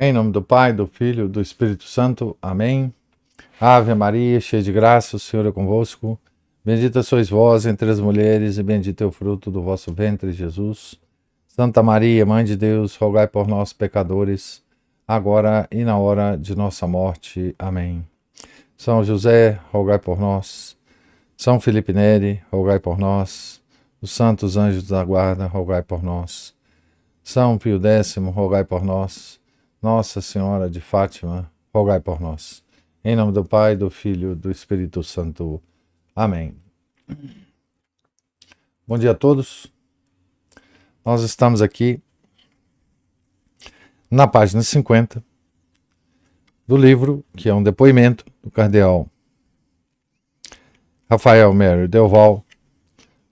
Em nome do Pai, do Filho e do Espírito Santo. Amém. Ave Maria, cheia de graça, o Senhor é convosco. Bendita sois vós entre as mulheres e bendito é o fruto do vosso ventre, Jesus. Santa Maria, Mãe de Deus, rogai por nós, pecadores, agora e na hora de nossa morte. Amém. São José, rogai por nós. São Felipe Neri, rogai por nós. Os santos anjos da guarda, rogai por nós. São Pio X, rogai por nós. Nossa Senhora de Fátima, rogai por nós. Em nome do Pai, do Filho e do Espírito Santo. Amém. Bom dia a todos. Nós estamos aqui na página 50 do livro, que é um depoimento do cardeal Rafael Mério Delval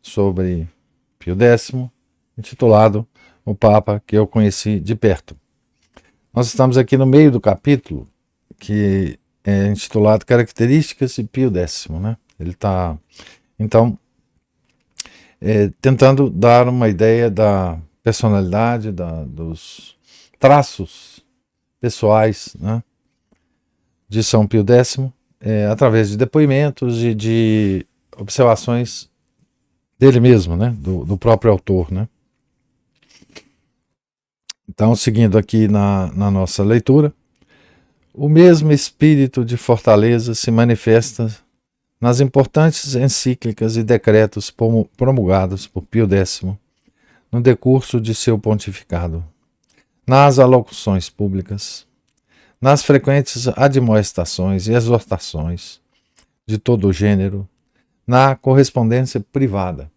sobre Pio X, intitulado O Papa que eu conheci de perto. Nós estamos aqui no meio do capítulo que é intitulado Características de Pio X, né? Ele está, então, tentando dar uma ideia da personalidade, dos traços pessoais, né, de São Pio X, através de depoimentos e de observações dele mesmo, né, do próprio autor, né? Então, seguindo aqui na nossa leitura, o mesmo espírito de fortaleza se manifesta nas importantes encíclicas e decretos promulgados por Pio X no decurso de seu pontificado, nas alocuções públicas, nas frequentes admoestações e exortações de todo o gênero, na correspondência privada,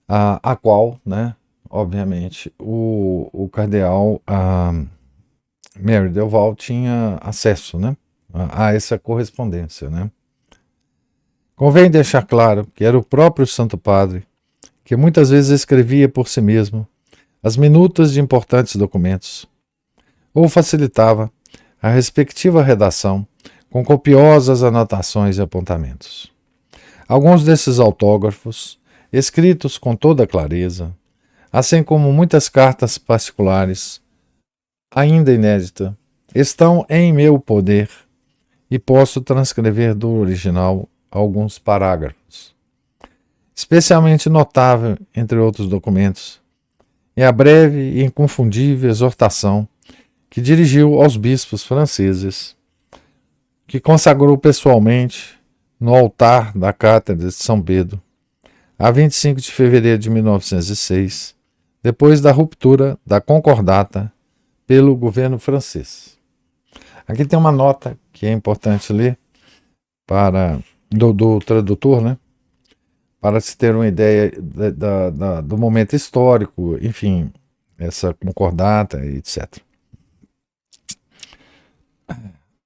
a qual, né, obviamente, o cardeal Mério Delval tinha acesso, né, a essa correspondência, né. Convém deixar claro que era o próprio Santo Padre que muitas vezes escrevia por si mesmo as minutas de importantes documentos, ou facilitava a respectiva redação com copiosas anotações e apontamentos. Alguns desses autógrafos, escritos com toda clareza, assim como muitas cartas particulares, ainda inéditas, estão em meu poder e posso transcrever do original alguns parágrafos. Especialmente notável, entre outros documentos, é a breve e inconfundível exortação que dirigiu aos bispos franceses, que consagrou pessoalmente no altar da Cátedra de São Pedro, a 25 de fevereiro de 1906, depois da ruptura da concordata pelo governo francês. Aqui tem uma nota que é importante ler do tradutor, né? Para se ter uma ideia do momento histórico, enfim, essa concordata, etc.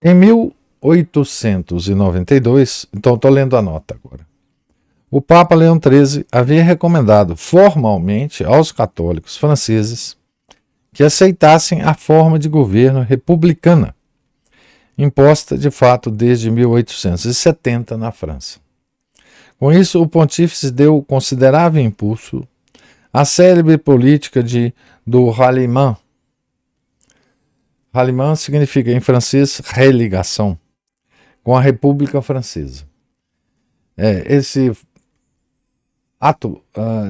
Em 1892, então estou lendo a nota agora, o Papa Leão XIII havia recomendado formalmente aos católicos franceses que aceitassem a forma de governo republicana, imposta de fato desde 1870 na França. Com isso, o pontífice deu considerável impulso à célebre política do ralliement. Ralliement significa, em francês, religação com a República Francesa. Esse ato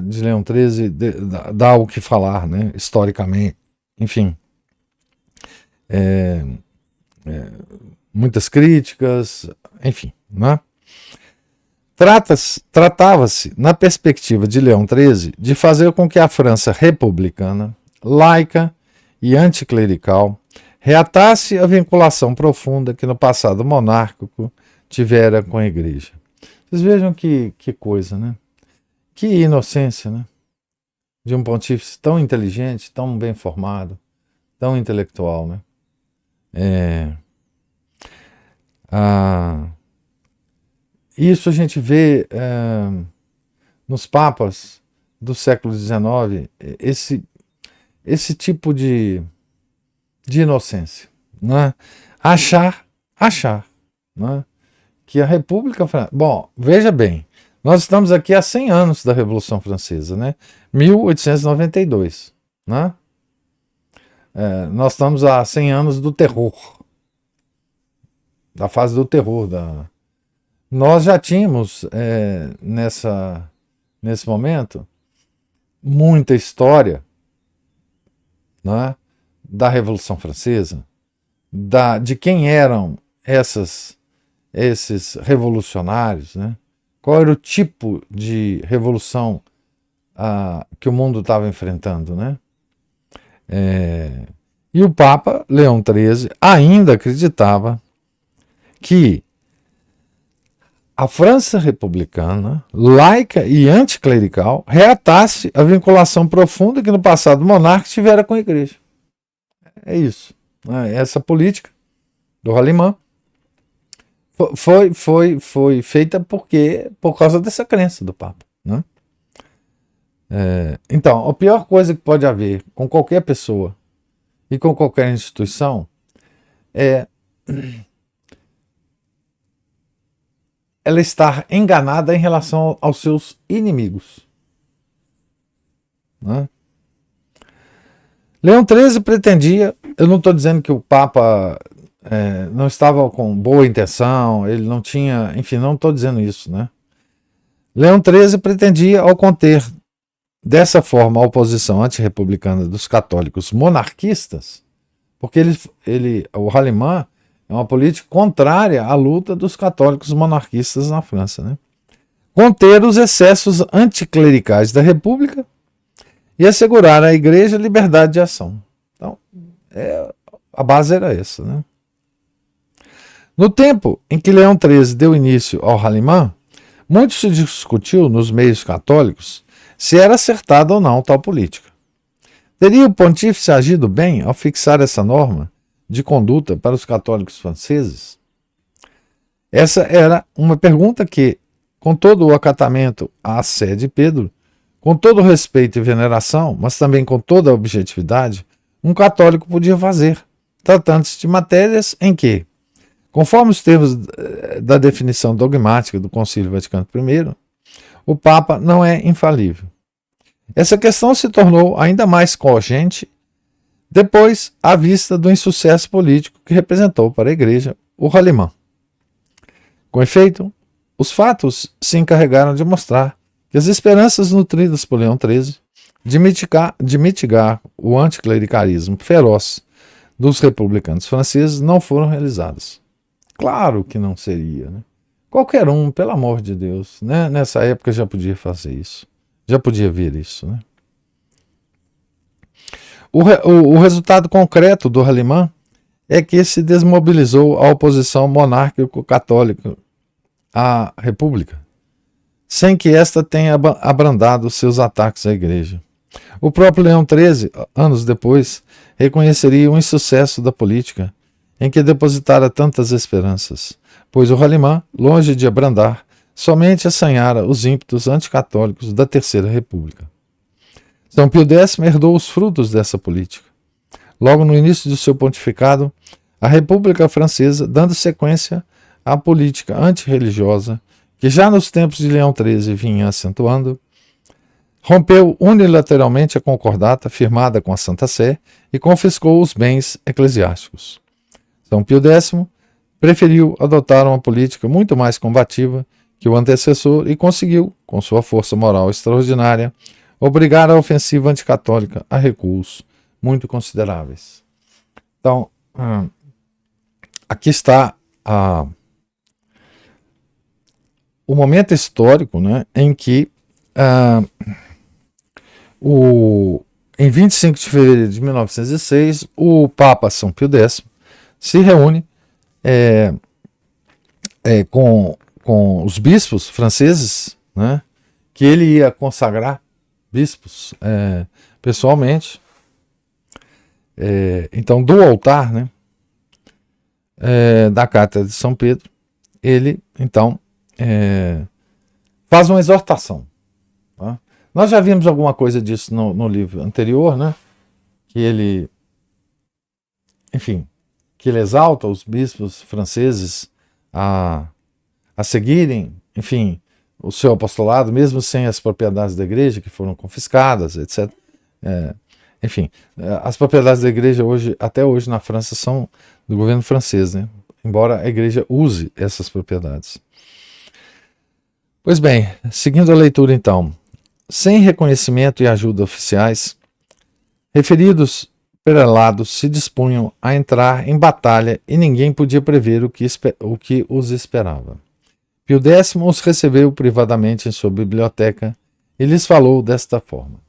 de Leão XIII dá o que falar, né, historicamente. Enfim, muitas críticas, enfim, né? Tratava-se, na perspectiva de Leão XIII, de fazer com que a França republicana, laica e anticlerical reatasse a vinculação profunda que no passado monárquico tivera com a Igreja. Vocês vejam que coisa, né? Que inocência, né? De um pontífice tão inteligente, tão bem formado, tão intelectual, né? Isso a gente vê nos papas do século XIX, esse tipo de inocência, né? Achar, né, que a República Francesa... Bom, veja bem, nós estamos aqui há 100 anos da Revolução Francesa, né? 1892, né? Nós estamos há 100 anos do terror, da fase do terror. Nós já tínhamos, nesse momento, muita história, né, da Revolução Francesa, de quem eram esses revolucionários, né? Qual era o tipo de revolução que o mundo estava enfrentando, né? E o Papa Leão XIII ainda acreditava que a França republicana, laica e anticlerical, reatasse a vinculação profunda que no passado monarca tivera com a igreja. É isso. Essa política do Hahnemann foi feita por causa dessa crença do Papa, né? Então, a pior coisa que pode haver com qualquer pessoa e com qualquer instituição é ela estar enganada em relação aos seus inimigos, né? Leão XIII pretendia, eu não estou dizendo que o Papa não estava com boa intenção, ele não tinha, enfim, não estou dizendo isso, né? Leão XIII pretendia, ao conter dessa forma a oposição antirrepublicana dos católicos monarquistas, porque o Hahnemann é uma política contrária à luta dos católicos monarquistas na França, né? Conter os excessos anticlericais da República e assegurar à Igreja liberdade de ação. Então, a base era essa, né? No tempo em que Leão XIII deu início ao Hahnemann, muito se discutiu nos meios católicos se era acertada ou não tal política. Teria o pontífice agido bem ao fixar essa norma de conduta para os católicos franceses? Essa era uma pergunta que, com todo o acatamento à sé de Pedro, com todo o respeito e veneração, mas também com toda a objetividade, um católico podia fazer, tratando-se de matérias em que, conforme os termos da definição dogmática do Concílio Vaticano I, o Papa não é infalível. Essa questão se tornou ainda mais cogente depois à vista do insucesso político que representou para a Igreja o Hahnemann. Com efeito, os fatos se encarregaram de mostrar que as esperanças nutridas por Leão XIII de mitigar o anticlericalismo feroz dos republicanos franceses não foram realizadas. Claro que não seria, né? Qualquer um, pelo amor de Deus, né? Nessa época já podia fazer isso, já podia ver isso, né? O resultado concreto do Hahnemann é que se desmobilizou a oposição monárquico-católica à República, sem que esta tenha abrandado seus ataques à Igreja. O próprio Leão XIII, anos depois, reconheceria o insucesso da política em que depositara tantas esperanças, pois o Hahnemann, longe de abrandar, somente assanhara os ímpetos anticatólicos da Terceira República. São Pio X herdou os frutos dessa política. Logo no início do seu pontificado, a República Francesa, dando sequência à política antirreligiosa que já nos tempos de Leão XIII vinha acentuando, rompeu unilateralmente a concordata firmada com a Santa Sé e confiscou os bens eclesiásticos. São Pio X preferiu adotar uma política muito mais combativa que o antecessor e conseguiu, com sua força moral extraordinária, obrigar a ofensiva anticatólica a recuos muito consideráveis. Então, aqui está o momento histórico, né, em que em 25 de fevereiro de 1906, o Papa São Pio X se reúne com os bispos franceses, né, que ele ia consagrar bispos pessoalmente. Então, do altar, né, da Cátedra de São Pedro, ele, então, faz uma exortação. Tá? Nós já vimos alguma coisa disso no livro anterior, né, que ele, enfim, que ele exalta os bispos franceses a seguirem, enfim, o seu apostolado, mesmo sem as propriedades da igreja que foram confiscadas, etc. Enfim, as propriedades da igreja hoje, até hoje na França, são do governo francês, né? Embora a igreja use essas propriedades. Pois bem, seguindo a leitura então. Sem reconhecimento e ajuda oficiais, referidos prelados se dispunham a entrar em batalha e ninguém podia prever o que os esperava. Pio X os recebeu privadamente em sua biblioteca e lhes falou desta forma.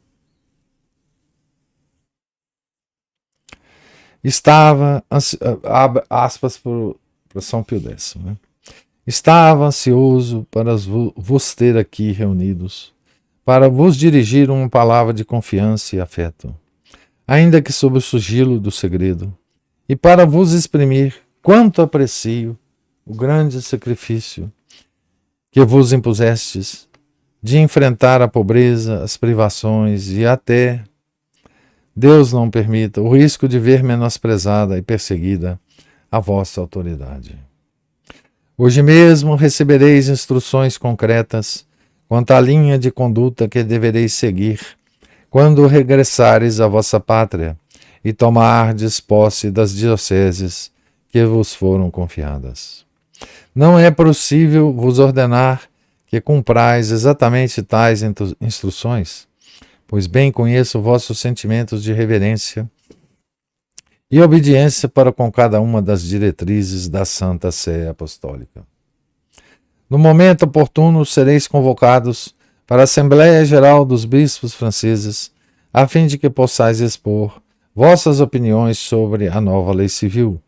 Estava, aspas para São Pio X, né? Estava ansioso para vos ter aqui reunidos, para vos dirigir uma palavra de confiança e afeto, ainda que sob o sigilo do segredo, e para vos exprimir quanto aprecio o grande sacrifício que vos impusestes de enfrentar a pobreza, as privações e até, Deus não permita, o risco de ver menosprezada e perseguida a vossa autoridade. Hoje mesmo recebereis instruções concretas quanto à linha de conduta que devereis seguir quando regressares à vossa pátria e tomardes posse das dioceses que vos foram confiadas. Não é possível vos ordenar que cumprais exatamente tais instruções, pois bem conheço vossos sentimentos de reverência e obediência para com cada uma das diretrizes da Santa Sé Apostólica. No momento oportuno sereis convocados para a Assembleia Geral dos Bispos Franceses, a fim de que possais expor vossas opiniões sobre a nova lei civil.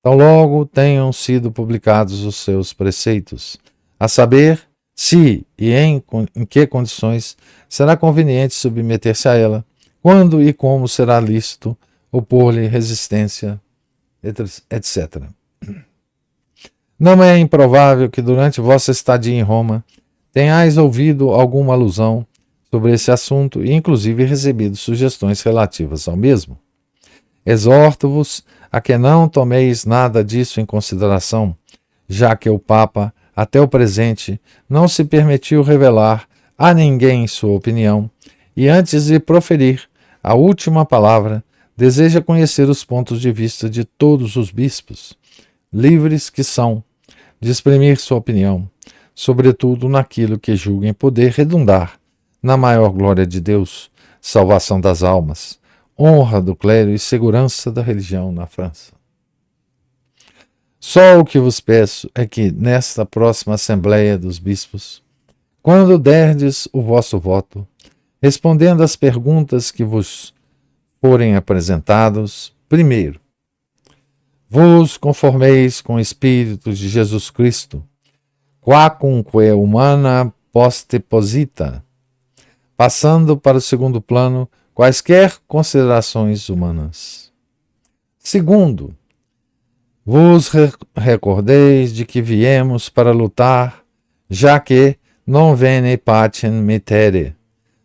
Tão logo tenham sido publicados os seus preceitos, a saber, se e em que condições será conveniente submeter-se a ela, quando e como será lícito opor-lhe resistência, etc. Não é improvável que durante vossa estadia em Roma tenhais ouvido alguma alusão sobre esse assunto e inclusive recebido sugestões relativas ao mesmo. Exorto-vos a que não tomeis nada disso em consideração, já que o Papa, até o presente, não se permitiu revelar a ninguém sua opinião e antes de proferir a última palavra, deseja conhecer os pontos de vista de todos os bispos, livres que são, de exprimir sua opinião, sobretudo naquilo que julguem poder redundar na maior glória de Deus, salvação das almas, honra do clero e segurança da religião na França. Só o que vos peço é que, nesta próxima Assembleia dos Bispos, quando derdes o vosso voto, respondendo às perguntas que vos forem apresentados, primeiro, vos conformeis com o Espírito de Jesus Cristo, quacunque humana posteposita, passando para o segundo plano quaisquer considerações humanas. Segundo, vos recordeis de que viemos para lutar, já que non vene pacem mittere,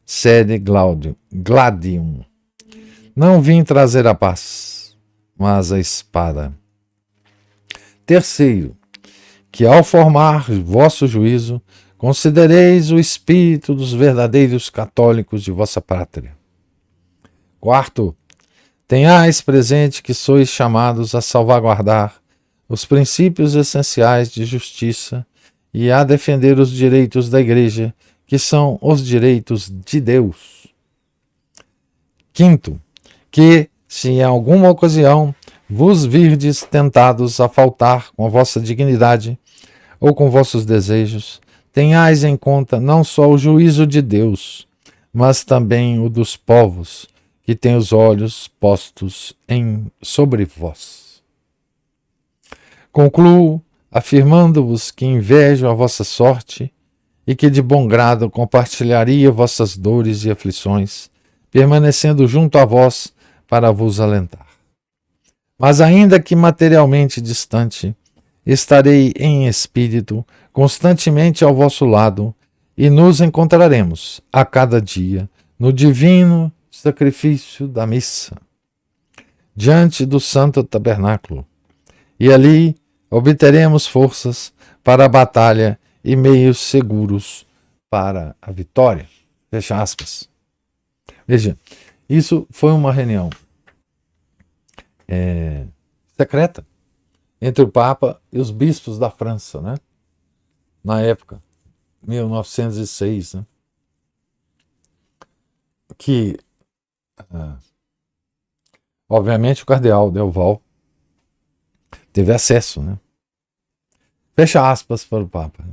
sed gladium. Não vim trazer a paz, mas a espada. Terceiro, que ao formar vosso juízo, considereis o espírito dos verdadeiros católicos de vossa pátria. Quarto, tenhais presente que sois chamados a salvaguardar os princípios essenciais de justiça e a defender os direitos da Igreja, que são os direitos de Deus. Quinto, que, se em alguma ocasião vos virdes tentados a faltar com a vossa dignidade ou com vossos desejos, tenhais em conta não só o juízo de Deus, mas também o dos povos, que têm os olhos postos sobre vós. Concluo afirmando-vos que invejo a vossa sorte e que de bom grado compartilharia vossas dores e aflições, permanecendo junto a vós para vos alentar. Mas ainda que materialmente distante, estarei em espírito constantemente ao vosso lado e nos encontraremos a cada dia no divino sacrifício da missa, diante do santo tabernáculo, e ali obteremos forças para a batalha e meios seguros para a vitória. Fecha aspas. Veja, Isso foi uma reunião secreta entre o Papa e os bispos da França, né? Na época, 1906, né? Que, obviamente, o cardeal Delval teve acesso, né? Fecha aspas para o Papa.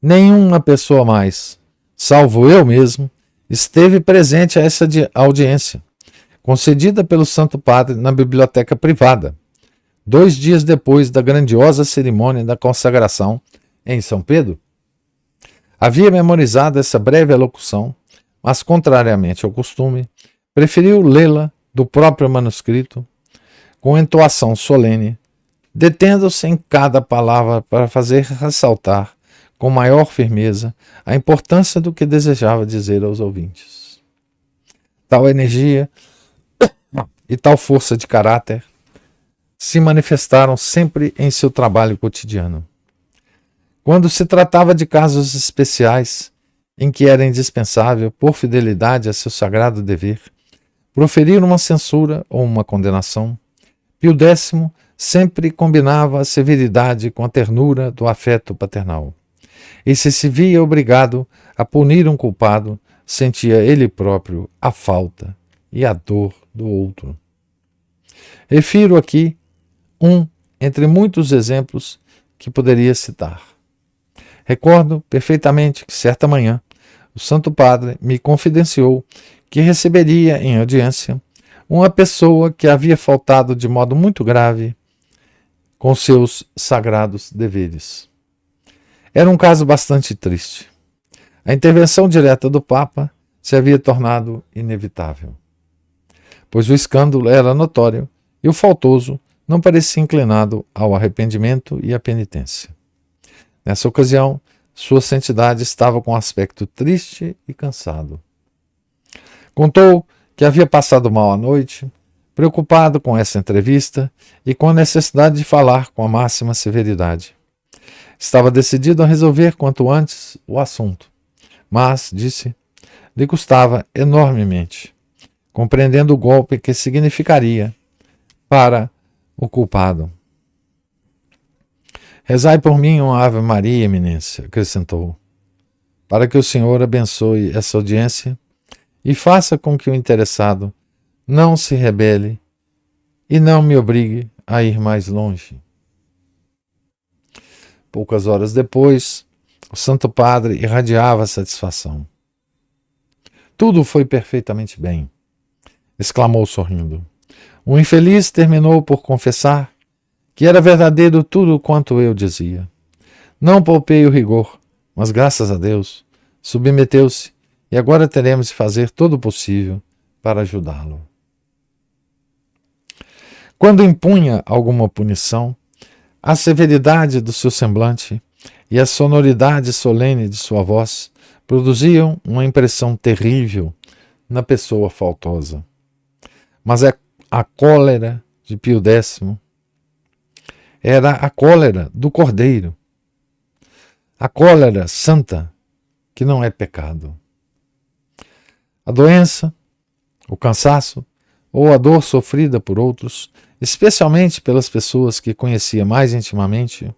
Nenhuma pessoa mais, salvo eu mesmo, esteve presente a essa audiência, concedida pelo Santo Padre na biblioteca privada, 2 dias depois da grandiosa cerimônia da consagração em São Pedro. Havia memorizado essa breve alocução, mas, contrariamente ao costume, preferiu lê-la do próprio manuscrito, com entoação solene, detendo-se em cada palavra para fazer ressaltar com maior firmeza a importância do que desejava dizer aos ouvintes. Tal energia e tal força de caráter se manifestaram sempre em seu trabalho cotidiano. Quando se tratava de casos especiais em que era indispensável, por fidelidade a seu sagrado dever, proferir uma censura ou uma condenação, Pio X sempre combinava a severidade com a ternura do afeto paternal. E se via obrigado a punir um culpado, sentia ele próprio a falta e a dor do outro. Refiro aqui um entre muitos exemplos que poderia citar. Recordo perfeitamente que certa manhã o Santo Padre me confidenciou que receberia em audiência uma pessoa que havia faltado de modo muito grave com seus sagrados deveres. Era um caso bastante triste. A intervenção direta do Papa se havia tornado inevitável, pois o escândalo era notório e o faltoso não parecia inclinado ao arrependimento e à penitência. Nessa ocasião, sua santidade estava com um aspecto triste e cansado. Contou que havia passado mal à noite, preocupado com essa entrevista e com a necessidade de falar com a máxima severidade. Estava decidido a resolver quanto antes o assunto, mas, disse, lhe custava enormemente, compreendendo o golpe que significaria para o culpado. Rezai por mim uma Ave Maria, Eminência, acrescentou, para que o Senhor abençoe essa audiência e faça com que o interessado não se rebele e não me obrigue a ir mais longe. Poucas horas depois, o Santo Padre irradiava satisfação. Tudo foi perfeitamente bem, exclamou sorrindo. O infeliz terminou por confessar que era verdadeiro tudo quanto eu dizia. Não poupei o rigor, mas graças a Deus, submeteu-se e agora teremos de fazer todo o possível para ajudá-lo. Quando impunha alguma punição, a severidade do seu semblante e a sonoridade solene de sua voz produziam uma impressão terrível na pessoa faltosa. Mas a cólera de Pio X era a cólera do Cordeiro, a cólera santa, que não é pecado. A doença, o cansaço ou a dor sofrida por outros, especialmente pelas pessoas que conhecia mais intimamente,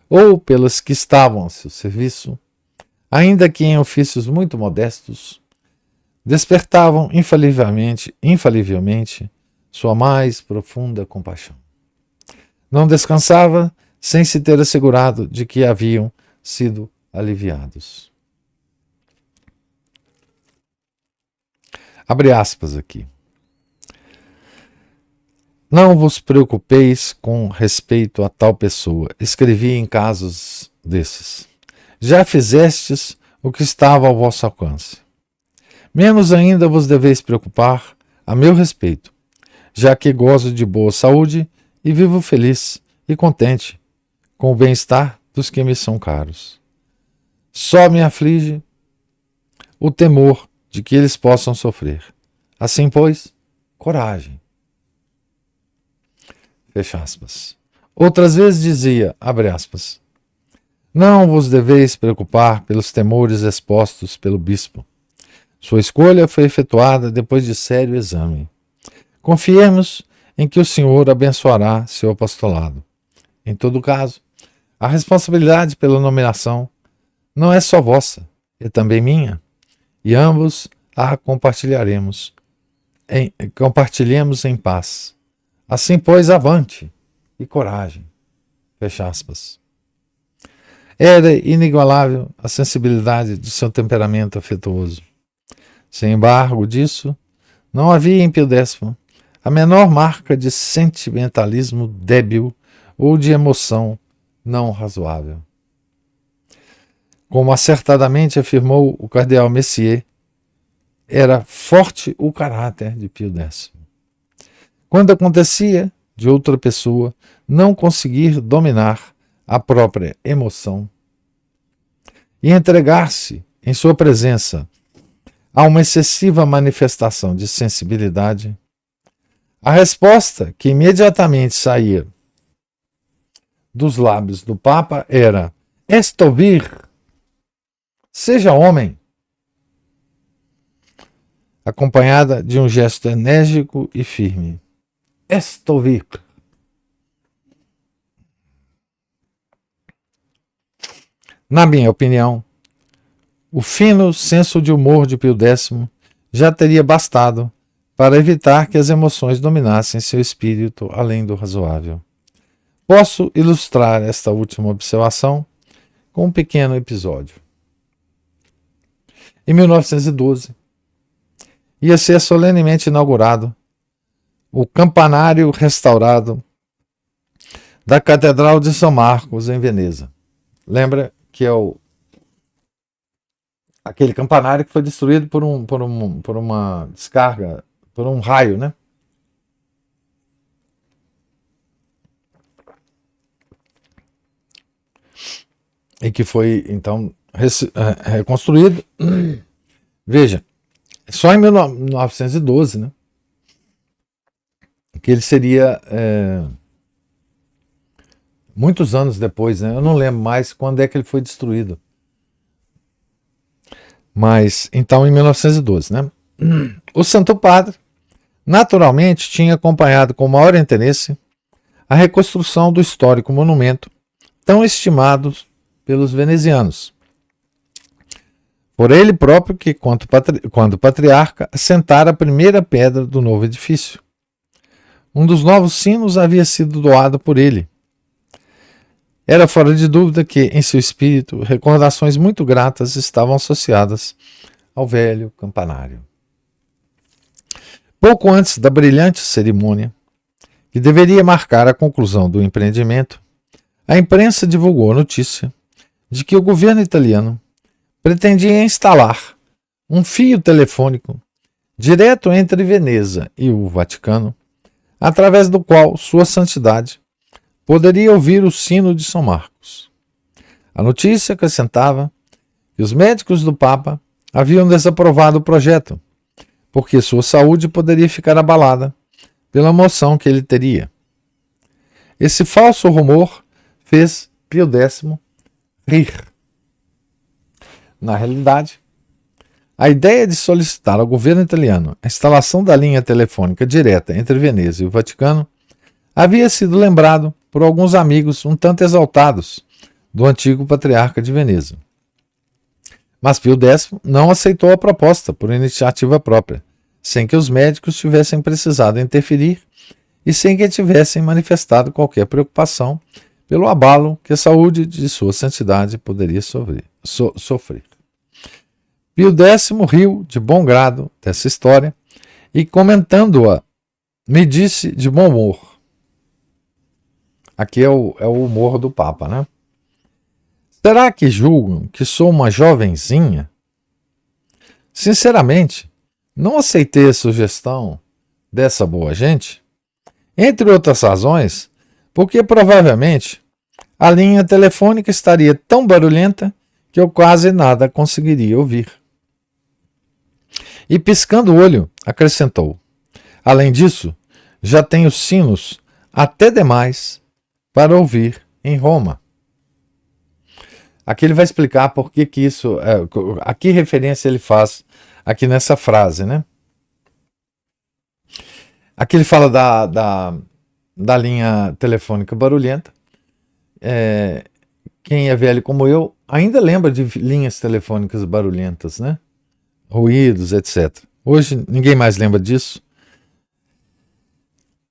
ou pelas que estavam a seu serviço, ainda que em ofícios muito modestos, despertavam infalivelmente sua mais profunda compaixão. Não descansava sem se ter assegurado de que haviam sido aliviados. Abre aspas aqui. Não vos preocupeis com respeito a tal pessoa, escrevi em casos desses. Já fizestes o que estava ao vosso alcance. Menos ainda vos deveis preocupar a meu respeito, já que gozo de boa saúde e vivo feliz e contente com o bem-estar dos que me são caros. Só me aflige o temor de que eles possam sofrer. Assim, pois, coragem. Fecha aspas. Outras vezes dizia, abre aspas, não vos deveis preocupar pelos temores expostos pelo bispo. Sua escolha foi efetuada depois de sério exame. Confiemos em que o Senhor abençoará seu apostolado. Em todo caso, a responsabilidade pela nomeação não é só vossa, é também minha, e ambos a compartilhemos em paz. Assim, pois, avante e coragem. Fecha aspas. Era inigualável a sensibilidade de seu temperamento afetuoso. Sem embargo disso, não havia em Pio X a menor marca de sentimentalismo débil ou de emoção não razoável. Como acertadamente afirmou o cardeal Messier, era forte o caráter de Pio X. Quando acontecia de outra pessoa não conseguir dominar a própria emoção e entregar-se em sua presença a uma excessiva manifestação de sensibilidade, a resposta que imediatamente saía dos lábios do Papa era: "Esto vir", seja homem, acompanhada de um gesto enérgico e firme. "Esto vir". Na minha opinião, o fino senso de humor de Pio X já teria bastado para evitar que as emoções dominassem seu espírito além do razoável. Posso ilustrar esta última observação com um pequeno episódio. Em 1912, ia ser solenemente inaugurado o campanário restaurado da Catedral de São Marcos, em Veneza. Lembra que é aquele campanário que foi destruído por uma descarga, por um raio, né? E que foi, então, reconstruído. Veja, só em 1912, né, que ele seria muitos anos depois, né? Eu não lembro mais quando é que ele foi destruído. Mas, então, em 1912, né? O Santo Padre, naturalmente, tinha acompanhado com maior interesse a reconstrução do histórico monumento, tão estimado pelos venezianos. Por ele próprio que, quando patriarca, assentara a primeira pedra do novo edifício. Um dos novos sinos havia sido doado por ele. Era fora de dúvida que, em seu espírito, recordações muito gratas estavam associadas ao velho campanário. Pouco antes da brilhante cerimônia, que deveria marcar a conclusão do empreendimento, a imprensa divulgou a notícia de que o governo italiano pretendia instalar um fio telefônico direto entre Veneza e o Vaticano, através do qual Sua Santidade poderia ouvir o sino de São Marcos. A notícia acrescentava que os médicos do Papa haviam desaprovado o projeto, porque sua saúde poderia ficar abalada pela emoção que ele teria. Esse falso rumor fez Pio X rir. Na realidade, a ideia de solicitar ao governo italiano a instalação da linha telefônica direta entre Veneza e o Vaticano havia sido lembrado por alguns amigos um tanto exaltados do antigo patriarca de Veneza. Mas Pio X não aceitou a proposta por iniciativa própria, sem que os médicos tivessem precisado interferir e sem que tivessem manifestado qualquer preocupação pelo abalo que a saúde de Sua Santidade poderia sofrer. Pio X riu de bom grado dessa história e, comentando-a, me disse de bom humor. Aqui é o humor do Papa, né? Será que julgam que sou uma jovenzinha? Sinceramente, não aceitei a sugestão dessa boa gente, entre outras razões, porque provavelmente a linha telefônica estaria tão barulhenta que eu quase nada conseguiria ouvir. E piscando o olho, acrescentou: além disso, já tenho sinos até demais para ouvir em Roma. Aqui ele vai explicar por que isso, a que referência ele faz aqui nessa frase, né? Aqui ele fala da linha telefônica barulhenta. Quem é velho como eu ainda lembra de linhas telefônicas barulhentas, né? Ruídos, etc. Hoje ninguém mais lembra disso,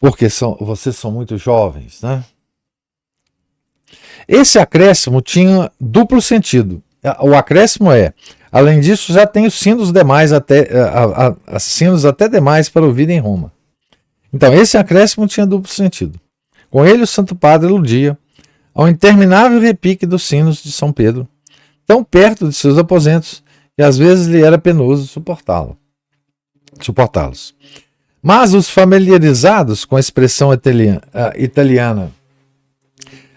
porque vocês são muito jovens, né? Esse acréscimo tinha duplo sentido. O acréscimo além disso, já tem os sinos demais sinos até demais para ouvir em Roma. Então, esse acréscimo tinha duplo sentido. Com ele, o Santo Padre aludia ao interminável repique dos sinos de São Pedro, tão perto de seus aposentos que às vezes lhe era penoso suportá-los. Mas os familiarizados com a expressão italiana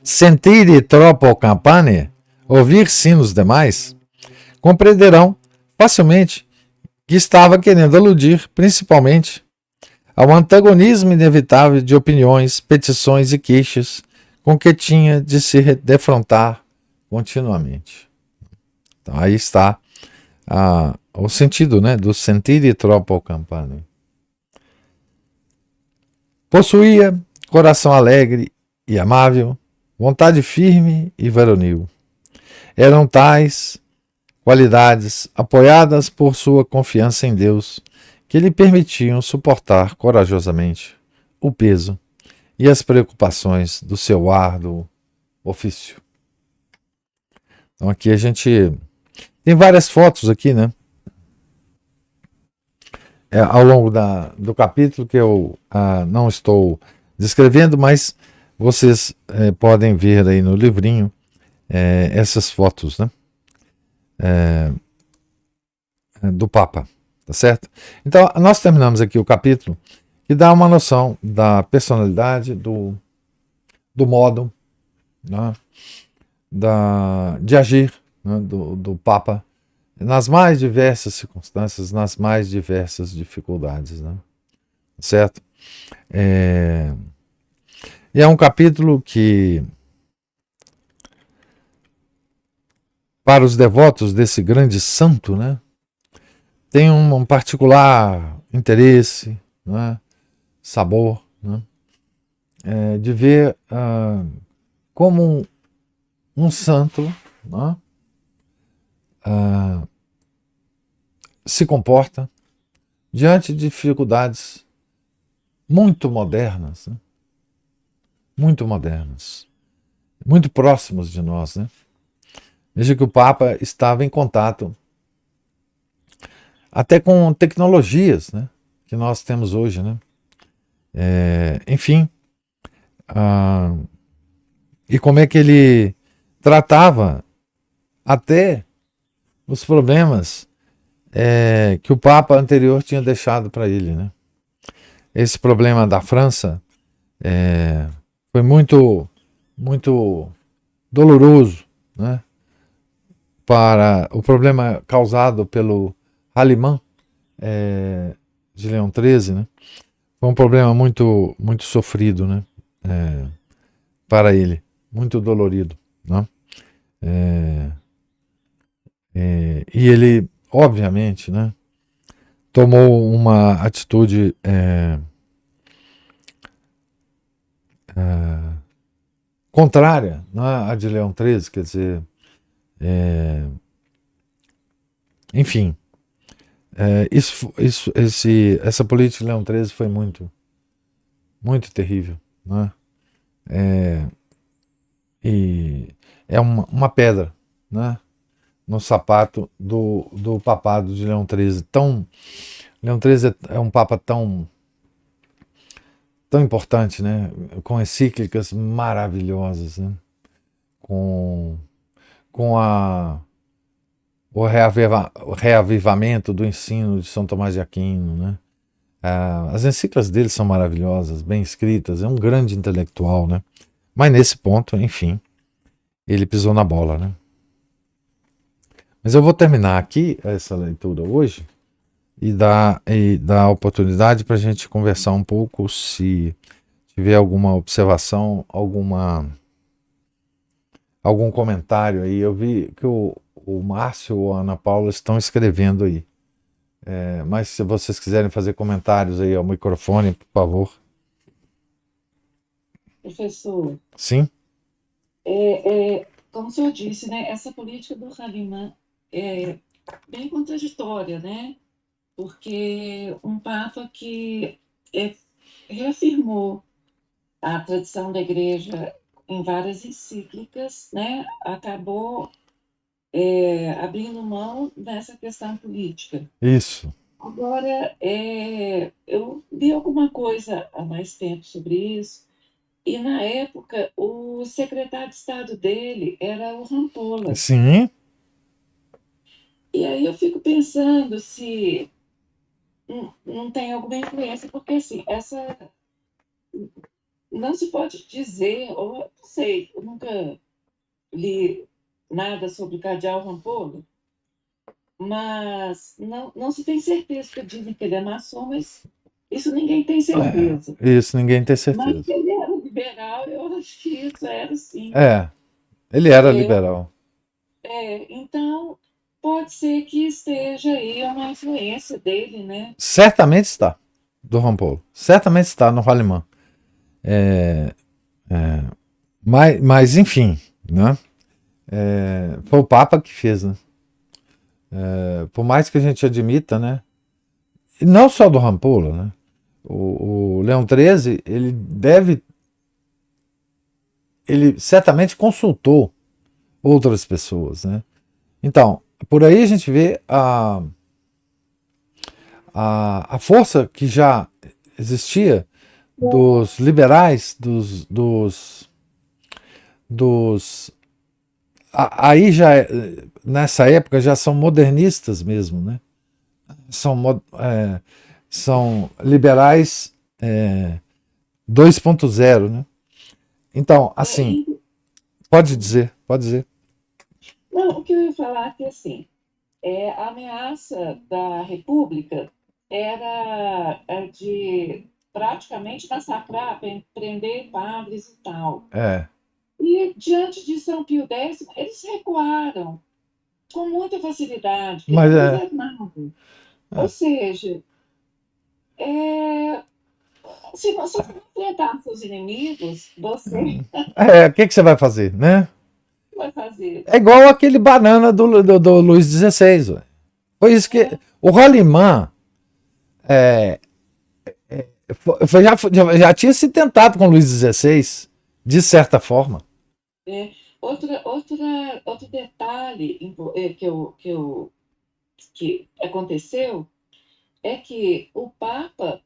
sentire troppo campane, ouvir sinos demais, compreenderão facilmente que estava querendo aludir principalmente ao antagonismo inevitável de opiniões, petições e queixas com que tinha de se defrontar continuamente. Então aí está o sentido, né, do sentire troppo campane. Possuía coração alegre e amável, vontade firme e varonil. Eram tais qualidades, apoiadas por sua confiança em Deus, que lhe permitiam suportar corajosamente o peso e as preocupações do seu árduo ofício. Então aqui a gente tem várias fotos aqui, né? Ao longo do capítulo que eu não estou descrevendo, mas vocês podem ver aí no livrinho essas fotos, né? Do Papa, tá certo? Então, nós terminamos aqui o capítulo que dá uma noção da personalidade, do modo, né, de agir, né, do Papa nas mais diversas circunstâncias, nas mais diversas dificuldades, né? Certo? E é um capítulo que, para os devotos desse grande santo, né, tem um particular interesse, né, sabor, né, de ver como um santo, né, se comporta diante de dificuldades muito modernas, né, muito próximos de nós, né? Veja que o Papa estava em contato até com tecnologias, né, que nós temos hoje, né? Enfim, e como é que ele tratava até os problemas que o Papa anterior tinha deixado para ele, né? Esse problema da França foi muito doloroso, né? Para o problema causado pelo Hahnemann de Leão XIII, né? Foi um problema muito sofrido, né? Para ele, muito dolorido, né? E ele, obviamente, né, tomou uma atitude contrária, né, à de Leão XIII, quer dizer, enfim, essa política de Leão XIII foi muito terrível, né? E é uma pedra, né, no sapato do papado de Leão XIII. Leão XIII é um papa tão importante, né, com encíclicas maravilhosas, né, com o reavivamento do ensino de São Tomás de Aquino, né? As encíclicas dele são maravilhosas, bem escritas, é um grande intelectual, né? Mas nesse ponto, enfim, ele pisou na bola, né? Mas eu vou terminar aqui essa leitura hoje e dar oportunidade para a gente conversar um pouco, se tiver alguma observação, alguma algum comentário aí. Eu vi que o Márcio ou a Ana Paula estão escrevendo aí. Mas se vocês quiserem fazer comentários aí ao microfone, por favor. Professor, Sim? como o senhor disse, né, essa política do Halimã é bem contraditória, né? Porque um Papa que é, reafirmou a tradição da Igreja em várias encíclicas, né, acabou abrindo mão dessa questão política. Isso. Agora, eu li alguma coisa há mais tempo sobre isso, e na época o secretário de Estado dele era o Rampolla. Sim. E aí eu fico pensando se não tem alguma influência, porque assim, essa não se pode dizer, ou não sei, eu nunca li nada sobre o cardeal Rampolla, mas não se tem certeza, porque dizem que ele é maçom, mas isso ninguém tem certeza. Isso, ninguém tem Mas certeza. que ele era liberal, eu acho que isso era sim. É, ele era liberal. Então, pode ser que esteja aí uma influência dele, né? Certamente está, do Ron Paul. Certamente está no Holliman. É, mas, enfim, né? Foi o Papa que fez, né? Por mais que a gente admita, né? E não só do Rampolla, né? O Leão XIII, ele certamente consultou outras pessoas, né? Então, por aí a gente vê a força que já existia dos liberais, dos aí já nessa época já são modernistas mesmo, né? São liberais 2.0, né? Então, assim, E, pode dizer. não, o que eu ia falar é que, assim, a ameaça da República era de praticamente massacrar, prender padres e tal. É, E, diante de São Pio X, eles recuaram com muita facilidade, eles mas não fizeram nada. Ou é, seja, é, se você não enfrentar seus inimigos, você o que você vai fazer, né? vai fazer. É igual aquele banana do Luiz XVI. Ué. Foi isso que. O Rolimã já tinha se tentado com o Luiz XVI, de certa forma. É, outro detalhe que aconteceu é que o Papa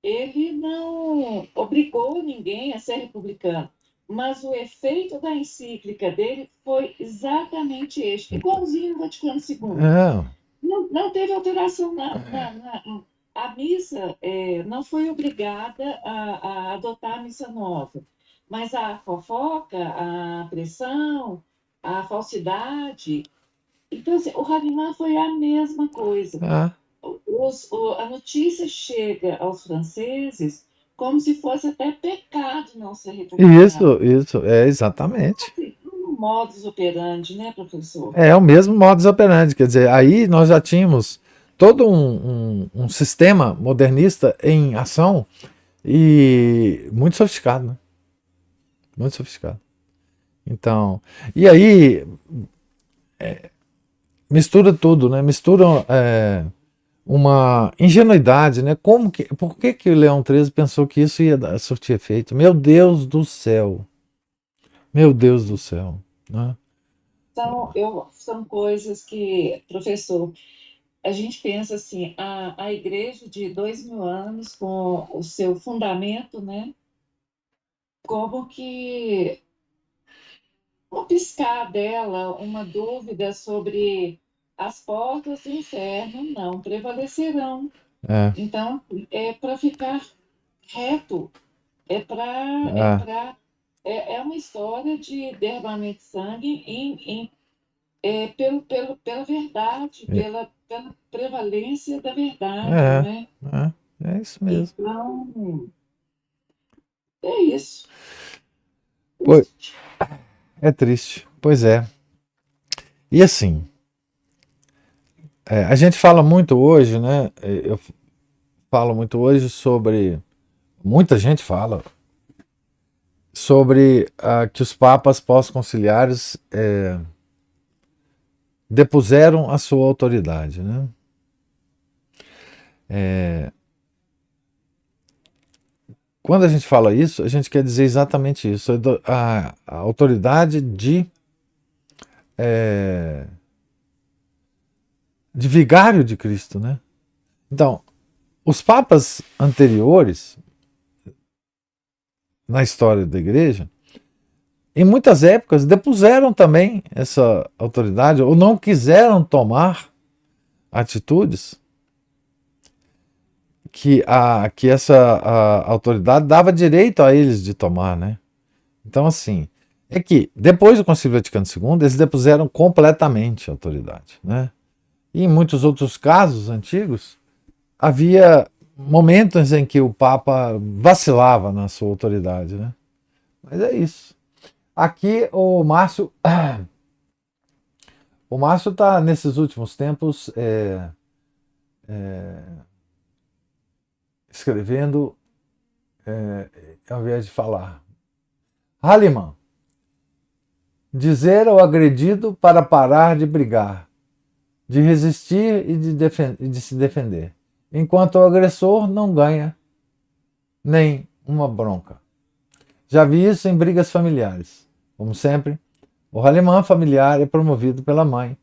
ele não obrigou ninguém a ser republicano, mas o efeito da encíclica dele foi exatamente este, igualzinho no Vaticano II. É, Não teve alteração a missa não foi obrigada a adotar a missa nova, mas a fofoca, a pressão, a falsidade. Então, assim, o Ravimã foi a mesma coisa. é. A notícia chega aos franceses como se fosse até pecado não ser republicano. Isso, exatamente. Assim, um modus operandi, né, professor? É o mesmo modus operandi, quer dizer, aí nós já tínhamos todo um sistema modernista em ação e muito sofisticado, né? Muito sofisticado. Então, e aí mistura tudo, né? Mistura uma ingenuidade, né? Por que o Leão XIII pensou que isso ia surtir efeito? Meu Deus do céu, meu Deus do céu, né? São coisas que, professor, a gente pensa assim, a igreja de 2000 anos, com o seu fundamento, né? Como que um piscar dela, uma dúvida sobre as portas do inferno não prevalecerão. É, Então, é para ficar reto, é para é é, para é uma história de derramamento de sangue pela verdade, é, pela prevalência da verdade, é, né? é isso mesmo. Então, é isso. Pois, É triste, pois é. E assim, a gente fala muito hoje, né? Eu falo muito hoje sobre. Muita gente fala sobre que os papas pós-conciliares depuseram a sua autoridade, né? Quando a gente fala isso, a gente quer dizer exatamente isso: a autoridade de vigário de Cristo, né? Então, os papas anteriores na história da igreja, em muitas épocas, depuseram também essa autoridade ou não quiseram tomar atitudes que essa autoridade dava direito a eles de tomar, né? Então, assim, é que depois do Concílio Vaticano II, eles depuseram completamente a autoridade, né? E em muitos outros casos antigos, havia momentos em que o Papa vacilava na sua autoridade, né? Mas é isso. Aqui o Márcio está nesses últimos tempos escrevendo ao invés de falar. Hahnemann, dizer ao agredido para parar de brigar, de resistir e de se defender, enquanto o agressor não ganha nem uma bronca. Já vi isso em brigas familiares. Como sempre, o Hahnemann familiar é promovido pela mãe,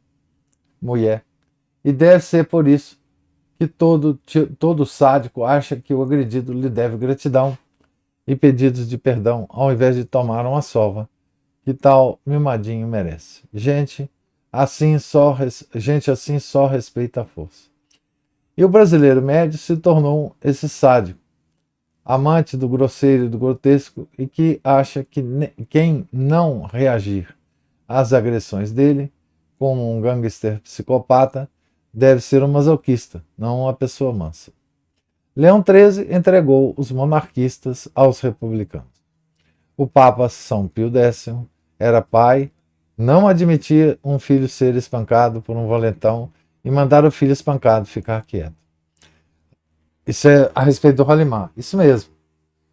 mulher, e deve ser por isso que todo sádico acha que o agredido lhe deve gratidão e pedidos de perdão, ao invés de tomar uma sova que tal mimadinho merece. Gente assim só respeita a força. E o brasileiro médio se tornou esse sádico, amante do grosseiro e do grotesco, e que acha que quem não reagir às agressões dele, como um gangster psicopata, deve ser um masoquista, não uma pessoa mansa. Leão XIII entregou os monarquistas aos republicanos. O Papa São Pio X era pai, não admitia um filho ser espancado por um valentão e mandar o filho espancado ficar quieto. Isso é a respeito do Hahnemann, isso mesmo.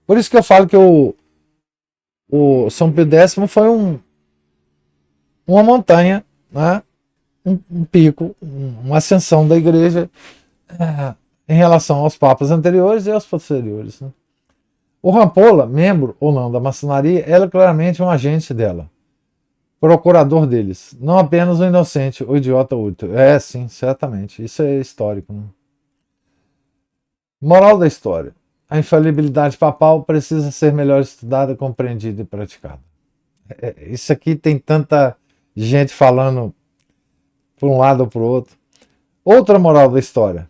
Por isso que eu falo que o São Pio X foi uma montanha, né? Um pico, uma ascensão da igreja em relação aos papas anteriores e aos posteriores. Né? O Rampolla, membro ou não da maçonaria, era claramente um agente dela, procurador deles, não apenas um inocente ou idiota útil. É, sim, certamente. Isso é histórico. Né? Moral da história. A infalibilidade papal precisa ser melhor estudada, compreendida e praticada. Isso aqui tem tanta gente falando por um lado ou por outro. Outra moral da história.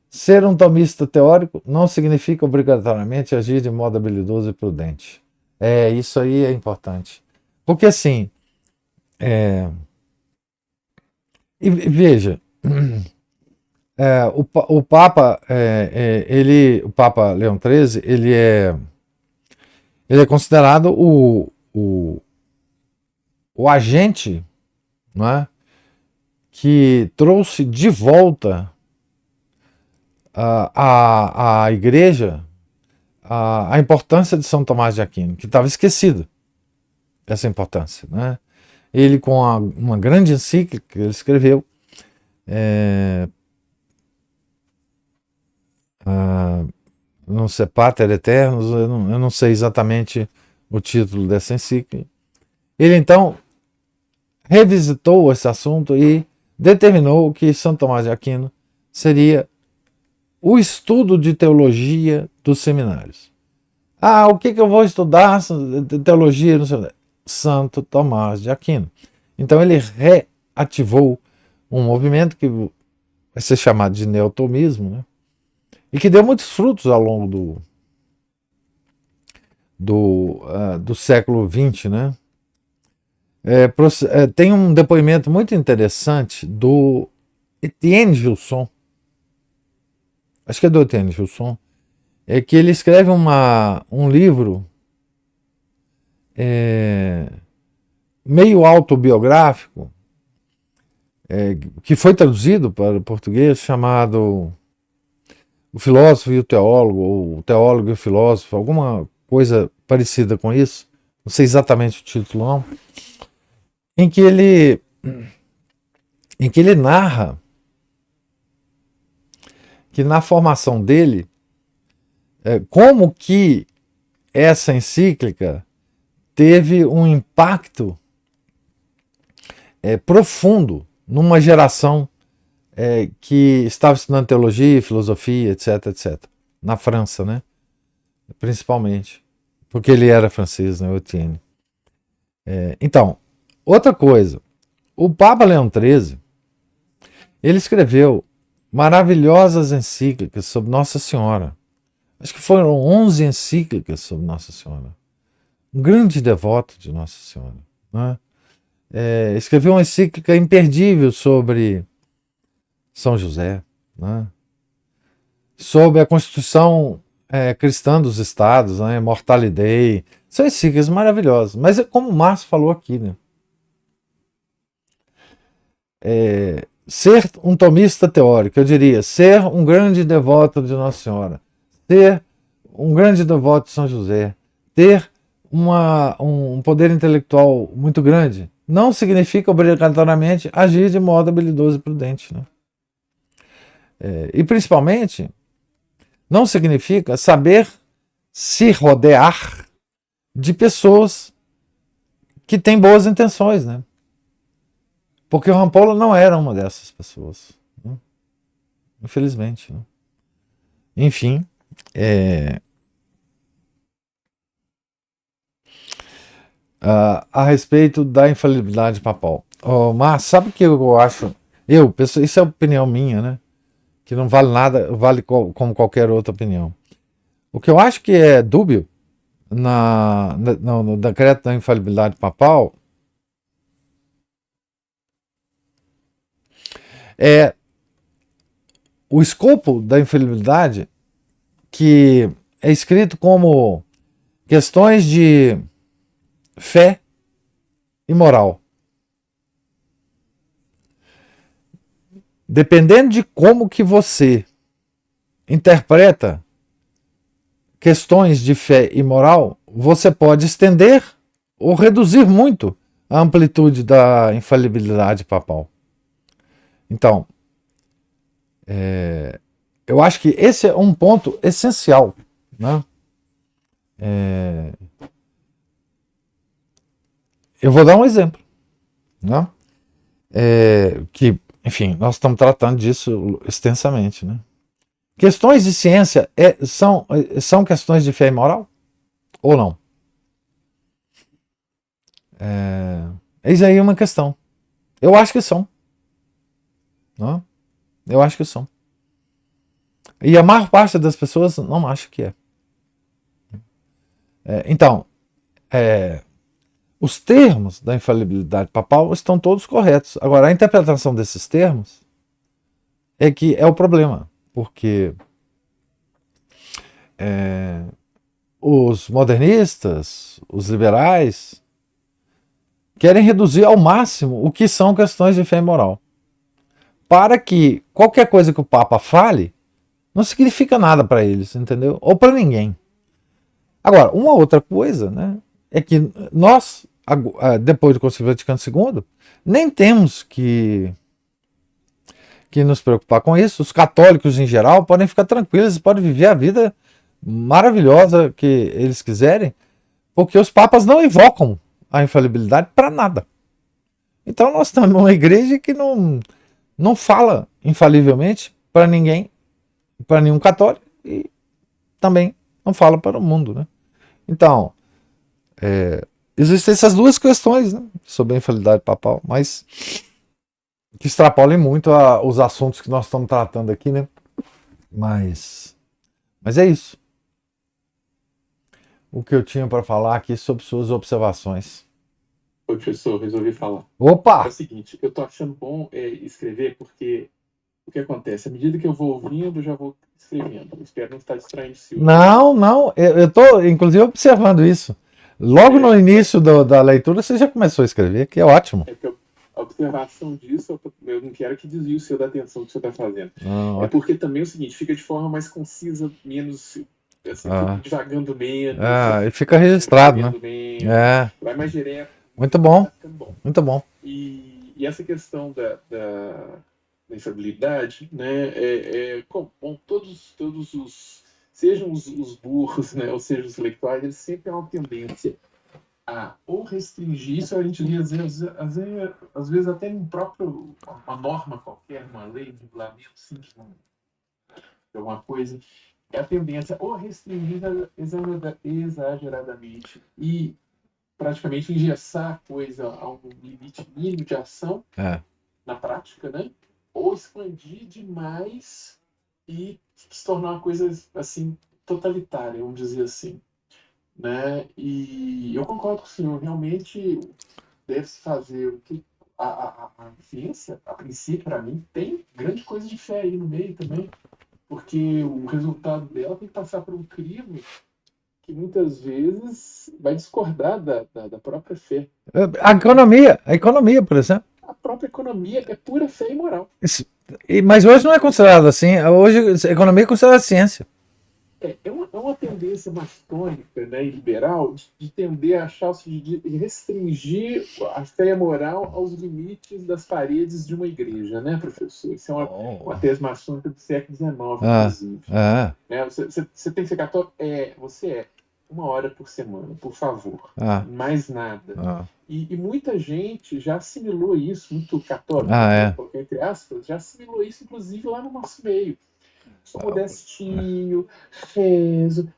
Ser um tomista teórico não significa obrigatoriamente agir de modo habilidoso e prudente. Isso aí é importante. Porque assim, e veja, o Papa, o Papa Leão XIII, ele é considerado o agente, não é, que trouxe de volta a igreja a importância de São Tomás de Aquino, que estava esquecido essa importância, né? Ele, com uma grande encíclica que ele escreveu, não sei, Pater Eternus, eu não sei exatamente o título dessa encíclica. Ele então revisitou esse assunto e determinou que São Tomás de Aquino seria o estudo de teologia dos seminários. O que eu vou estudar? Teologia, não sei, Santo Tomás de Aquino. Então ele reativou um movimento que vai ser chamado de neotomismo, né? E que deu muitos frutos ao longo do século XX, né? Tem um depoimento muito interessante do Etienne Gilson, acho que é do Etienne Gilson, que ele escreve um livro meio autobiográfico, que foi traduzido para o português, chamado O Filósofo e o Teólogo, ou O Teólogo e o Filósofo, alguma coisa parecida com isso, não sei exatamente o título não, em que ele narra que na formação dele, como que essa encíclica teve um impacto profundo numa geração que estava estudando teologia, filosofia, etc, etc. Na França, né? Principalmente. Porque ele era francês, né? Etienne. Então, outra coisa. O Papa Leão XIII, ele escreveu maravilhosas encíclicas sobre Nossa Senhora. Acho que foram 11 encíclicas sobre Nossa Senhora. Um grande devoto de Nossa Senhora. Né? Escreveu uma encíclica imperdível sobre São José, né? Sobre a Constituição cristã dos Estados, né? Mortality Day. São encíclicas maravilhosas. Mas como o Márcio falou aqui, né? Ser um tomista teórico, eu diria, ser um grande devoto de Nossa Senhora, ser um grande devoto de São José, ter um poder intelectual muito grande, não significa obrigatoriamente agir de modo habilidoso e prudente. Né? E principalmente, não significa saber se rodear de pessoas que têm boas intenções, né? Porque o Juan Paulo não era uma dessas pessoas. Né? Infelizmente. Né? Enfim. A respeito da infalibilidade papal. Mas sabe o que eu acho? Isso é opinião minha, né? Que não vale nada, vale como qualquer outra opinião. O que eu acho que é dúbio no decreto da infalibilidade papal é o escopo da infalibilidade, que é escrito como questões de fé e moral. Dependendo de como que você interpreta questões de fé e moral, você pode estender ou reduzir muito a amplitude da infalibilidade papal. Então, eu acho que esse é um ponto essencial. Né? Eu vou dar um exemplo. Né? Que, enfim, nós estamos tratando disso extensamente. Né? Questões de ciência são questões de fé e moral? Ou não? Eis aí uma questão. Eu acho que são. Não? Eu acho que são. E a maior parte das pessoas não acha que é. Então, os termos da infalibilidade papal estão todos corretos. Agora, a interpretação desses termos é que é o problema. Porque os modernistas, os liberais, querem reduzir ao máximo o que são questões de fé e moral. Para que qualquer coisa que o Papa fale não significa nada para eles, entendeu? Ou para ninguém. Agora, uma outra coisa, né, é que nós, depois do Concílio Vaticano II, nem temos que nos preocupar com isso. Os católicos, em geral, podem ficar tranquilos, podem viver a vida maravilhosa que eles quiserem, porque os papas não invocam a infalibilidade para nada. Então nós estamos numa igreja que não fala infalivelmente para ninguém, para nenhum católico, e também não fala para o mundo. Né? Então, existem essas duas questões, né, sobre a infalibilidade papal, mas que extrapolem muito os assuntos que nós estamos tratando aqui, né? Mas é isso. O que eu tinha para falar aqui sobre suas observações. Professor, resolvi falar. Opa! É o seguinte, eu tô achando bom escrever, porque o que acontece? À medida que eu vou ouvindo, eu já vou escrevendo. Eu espero não estar distraindo o senhor. Não, eu estou, inclusive, observando isso. Logo no início da leitura você já começou a escrever, que é ótimo. É que a observação disso, eu não quero que desvie o seu da atenção que você está fazendo. Ah, É ótimo. porque também é o seguinte, fica de forma mais concisa, menos, assim, Ah. divagando menos, E fica registrado, né? escrevendo menos, É, vai mais direto, muito bom, tá ficando bom. muito bom. E essa questão da infabilidade, né, bom, todos os, sejam os burros, né, ou sejam os intelectuais, eles sempre têm uma tendência a ou restringir isso, a gente vê às vezes até em uma norma qualquer, uma lei, um regulamento, simples, alguma coisa, é a tendência ou restringir exageradamente e praticamente engessar a coisa a um limite mínimo de ação na prática, né? Ou expandir demais e se tornar uma coisa assim totalitária, vamos dizer assim, né? E eu concordo com o senhor, realmente deve-se fazer o que a ciência, a princípio, para mim, tem grande coisa de fé aí no meio também, porque o resultado dela tem que passar por um crivo que muitas vezes vai discordar da própria fé. A economia, por exemplo. A própria economia é pura fé e moral. Mas hoje não é considerado assim. Hoje a economia é considerada ciência. É uma tendência mastônica, né, e liberal de tender a achar, de restringir a fé e a moral aos limites das paredes de uma igreja, né, professor? Isso é uma tese maçônica do século XIX, inclusive. Né? Você tem que ser católico? Você é. 1 hora por semana, por favor. Mais nada. E muita gente já assimilou isso, muito católico, entre aspas, já assimilou isso, inclusive, lá no nosso meio. Sou modestinho, rezo.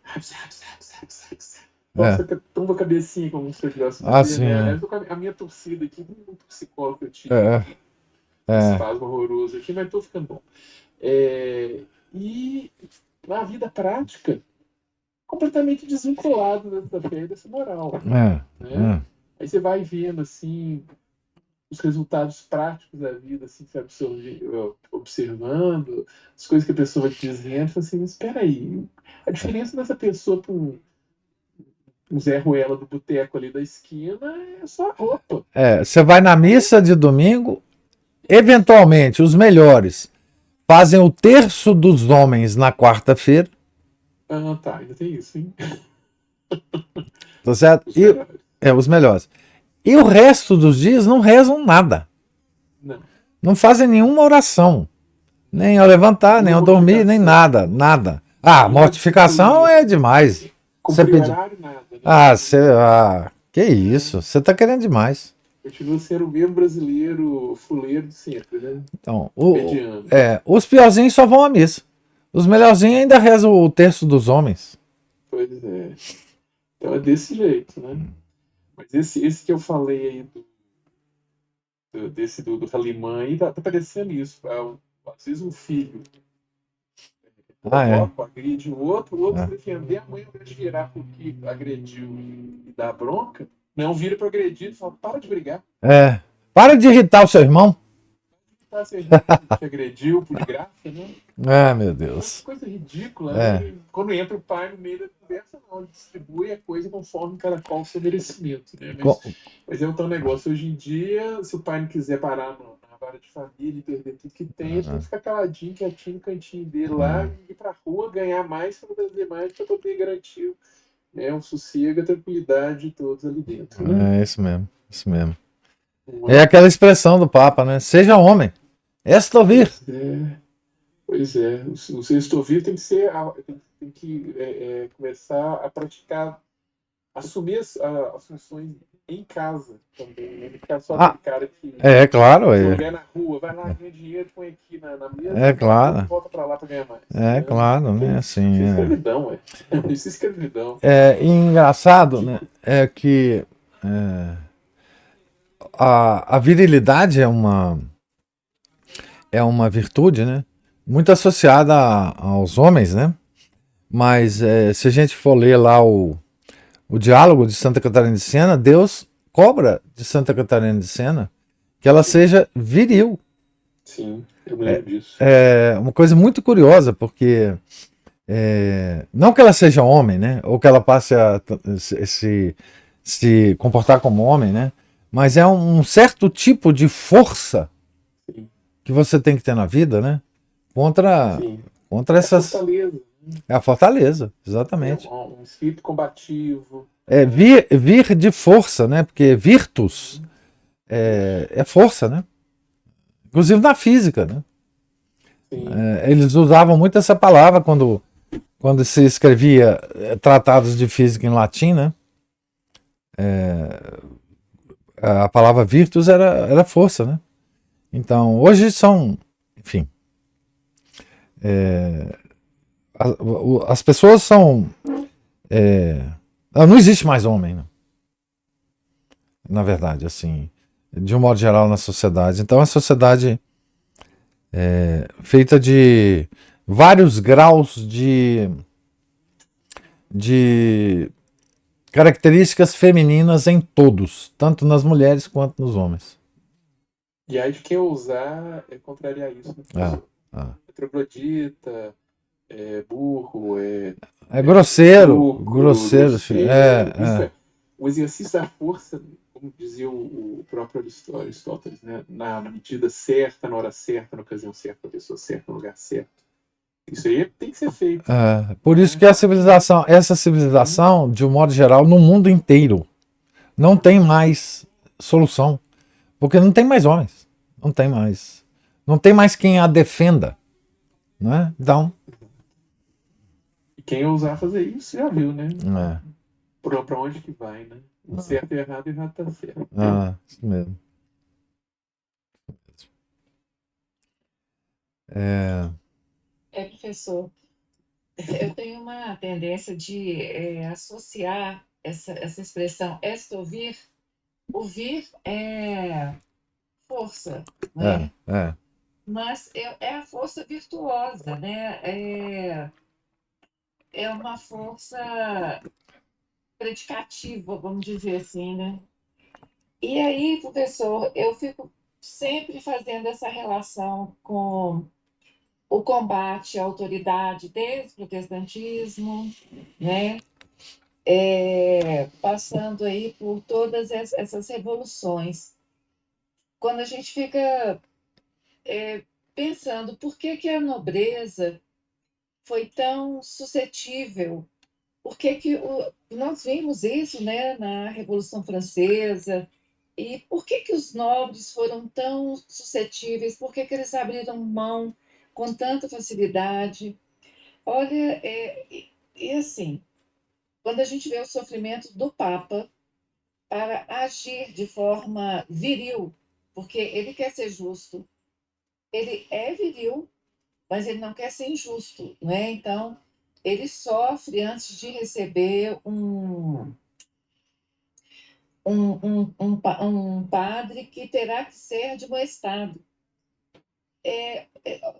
Nossa, tomba a cabecinha, como você gosta de dizer, né? A minha torcida aqui, muito psicólogo que eu tive. Espasmo horroroso aqui, mas tô ficando bom. E na vida prática, completamente desvinculado dessa fé e dessa moral. Né? Aí você vai vendo, assim, os resultados práticos da vida, assim, você observando as coisas que a pessoa vai te dizendo, assim, mas espera aí, a diferença dessa pessoa para um Zé Ruela do boteco ali da esquina é só a roupa. Você vai na missa de domingo, eventualmente os melhores fazem o terço dos homens na quarta-feira. Tá, ainda tem isso, hein? Tá certo? Os melhores. E o resto dos dias não rezam nada. Não fazem nenhuma oração. Nem ao levantar, nem ao dormir, nem nada. Nada. Mortificação é demais. Você pediu horário, nada. Né? Que isso? Você tá querendo demais. Continua sendo o mesmo brasileiro fuleiro de sempre, né? Então, os piorzinhos só vão à missa. Os melhorzinhos ainda rezam o terço dos homens. Pois é. Então é desse jeito, né? Mas esse que eu falei aí do Halimã aí, tá parecendo isso. Às vezes um filho agride o outro se defender, a mãe, ao invés de virar porque agrediu e dar bronca, não vira para agredir e fala, para de brigar. Para de irritar o seu irmão. Seu irmão te agrediu por graça, né? Meu Deus. É uma coisa ridícula, né? Quando entra o pai no meio da conversa, não, ele distribui a coisa conforme cada qual o seu merecimento, né? Mas é um tal negócio. Hoje em dia, se o pai não quiser parar na vara de família e perder tudo que tem, ele tem que ficar caladinho, quietinho no cantinho dele lá, ir pra rua, ganhar mais para trazer mais, para poder garantir, né, um sossego, a tranquilidade de todos ali dentro. Né? Isso mesmo. É aquela expressão do Papa, né? Seja homem. Est ouvir. Pois é. O sexto ouvir tem que começar a praticar, assumir as funções em casa também. Não ficar só aquele cara que claro. jogar na rua, vai lá, ganha dinheiro, põe aqui na mesa, claro. volta pra lá pra ganhar mais. Claro, né? Assim, isso é escravidão, Isso é escravidão. E engraçado, né? É que a virilidade é uma virtude, né? Muito associada aos homens, né? Mas se a gente for ler lá o diálogo de Santa Catarina de Sena, Deus cobra de Santa Catarina de Sena que ela seja viril. Sim, eu me lembro disso. É uma coisa muito curiosa, porque não que ela seja homem, né? Ou que ela passe a se comportar como homem, né? Mas é um certo tipo de força que você tem que ter na vida, né? Contra essas. Fortaleza. É a fortaleza, exatamente. Um espírito combativo. É vir de força, né? Porque virtus é força, né? Inclusive na física, né? Eles usavam muito essa palavra quando se escrevia tratados de física em latim, né? A palavra virtus era força, né? Então, hoje são, enfim, as pessoas são, não existe mais homem, né? Na verdade, assim, de um modo geral na sociedade. Então, a sociedade é feita de vários graus de características femininas em todos, tanto nas mulheres quanto nos homens. E aí de quem ousar contrariar isso. É troglodita, burro, grosseiro, truco, grosseiro. O exercício da força, como dizia o próprio Aristóteles, né? Na medida certa, na hora certa, na ocasião certa, na pessoa certa, no lugar certo. Isso aí tem que ser feito. Por isso que essa civilização, de um modo geral, no mundo inteiro, não tem mais solução. Porque não tem mais homens. Não tem mais. Não tem mais quem a defenda. Né? Então. E quem ousar fazer isso já viu, né? Pra onde que vai, né? O certo é errado, errado tá certo. Isso mesmo. Professor, eu tenho uma tendência de associar essa expressão ouvir. Ouvir é força, né? Mas é a força virtuosa, né? É uma força predicativa, vamos dizer assim, né? E aí, professor, eu fico sempre fazendo essa relação com o combate à autoridade desde o protestantismo, né? Passando aí por todas essas revoluções. Quando a gente fica pensando por que a nobreza foi tão suscetível, por que nós vimos isso, né, na Revolução Francesa, e por que os nobres foram tão suscetíveis, por que eles abriram mão com tanta facilidade? Olha, e assim, quando a gente vê o sofrimento do Papa para agir de forma viril, porque ele quer ser justo, ele é viril, mas ele não quer ser injusto, né? Então, ele sofre antes de receber um padre que terá que ser de bom estado.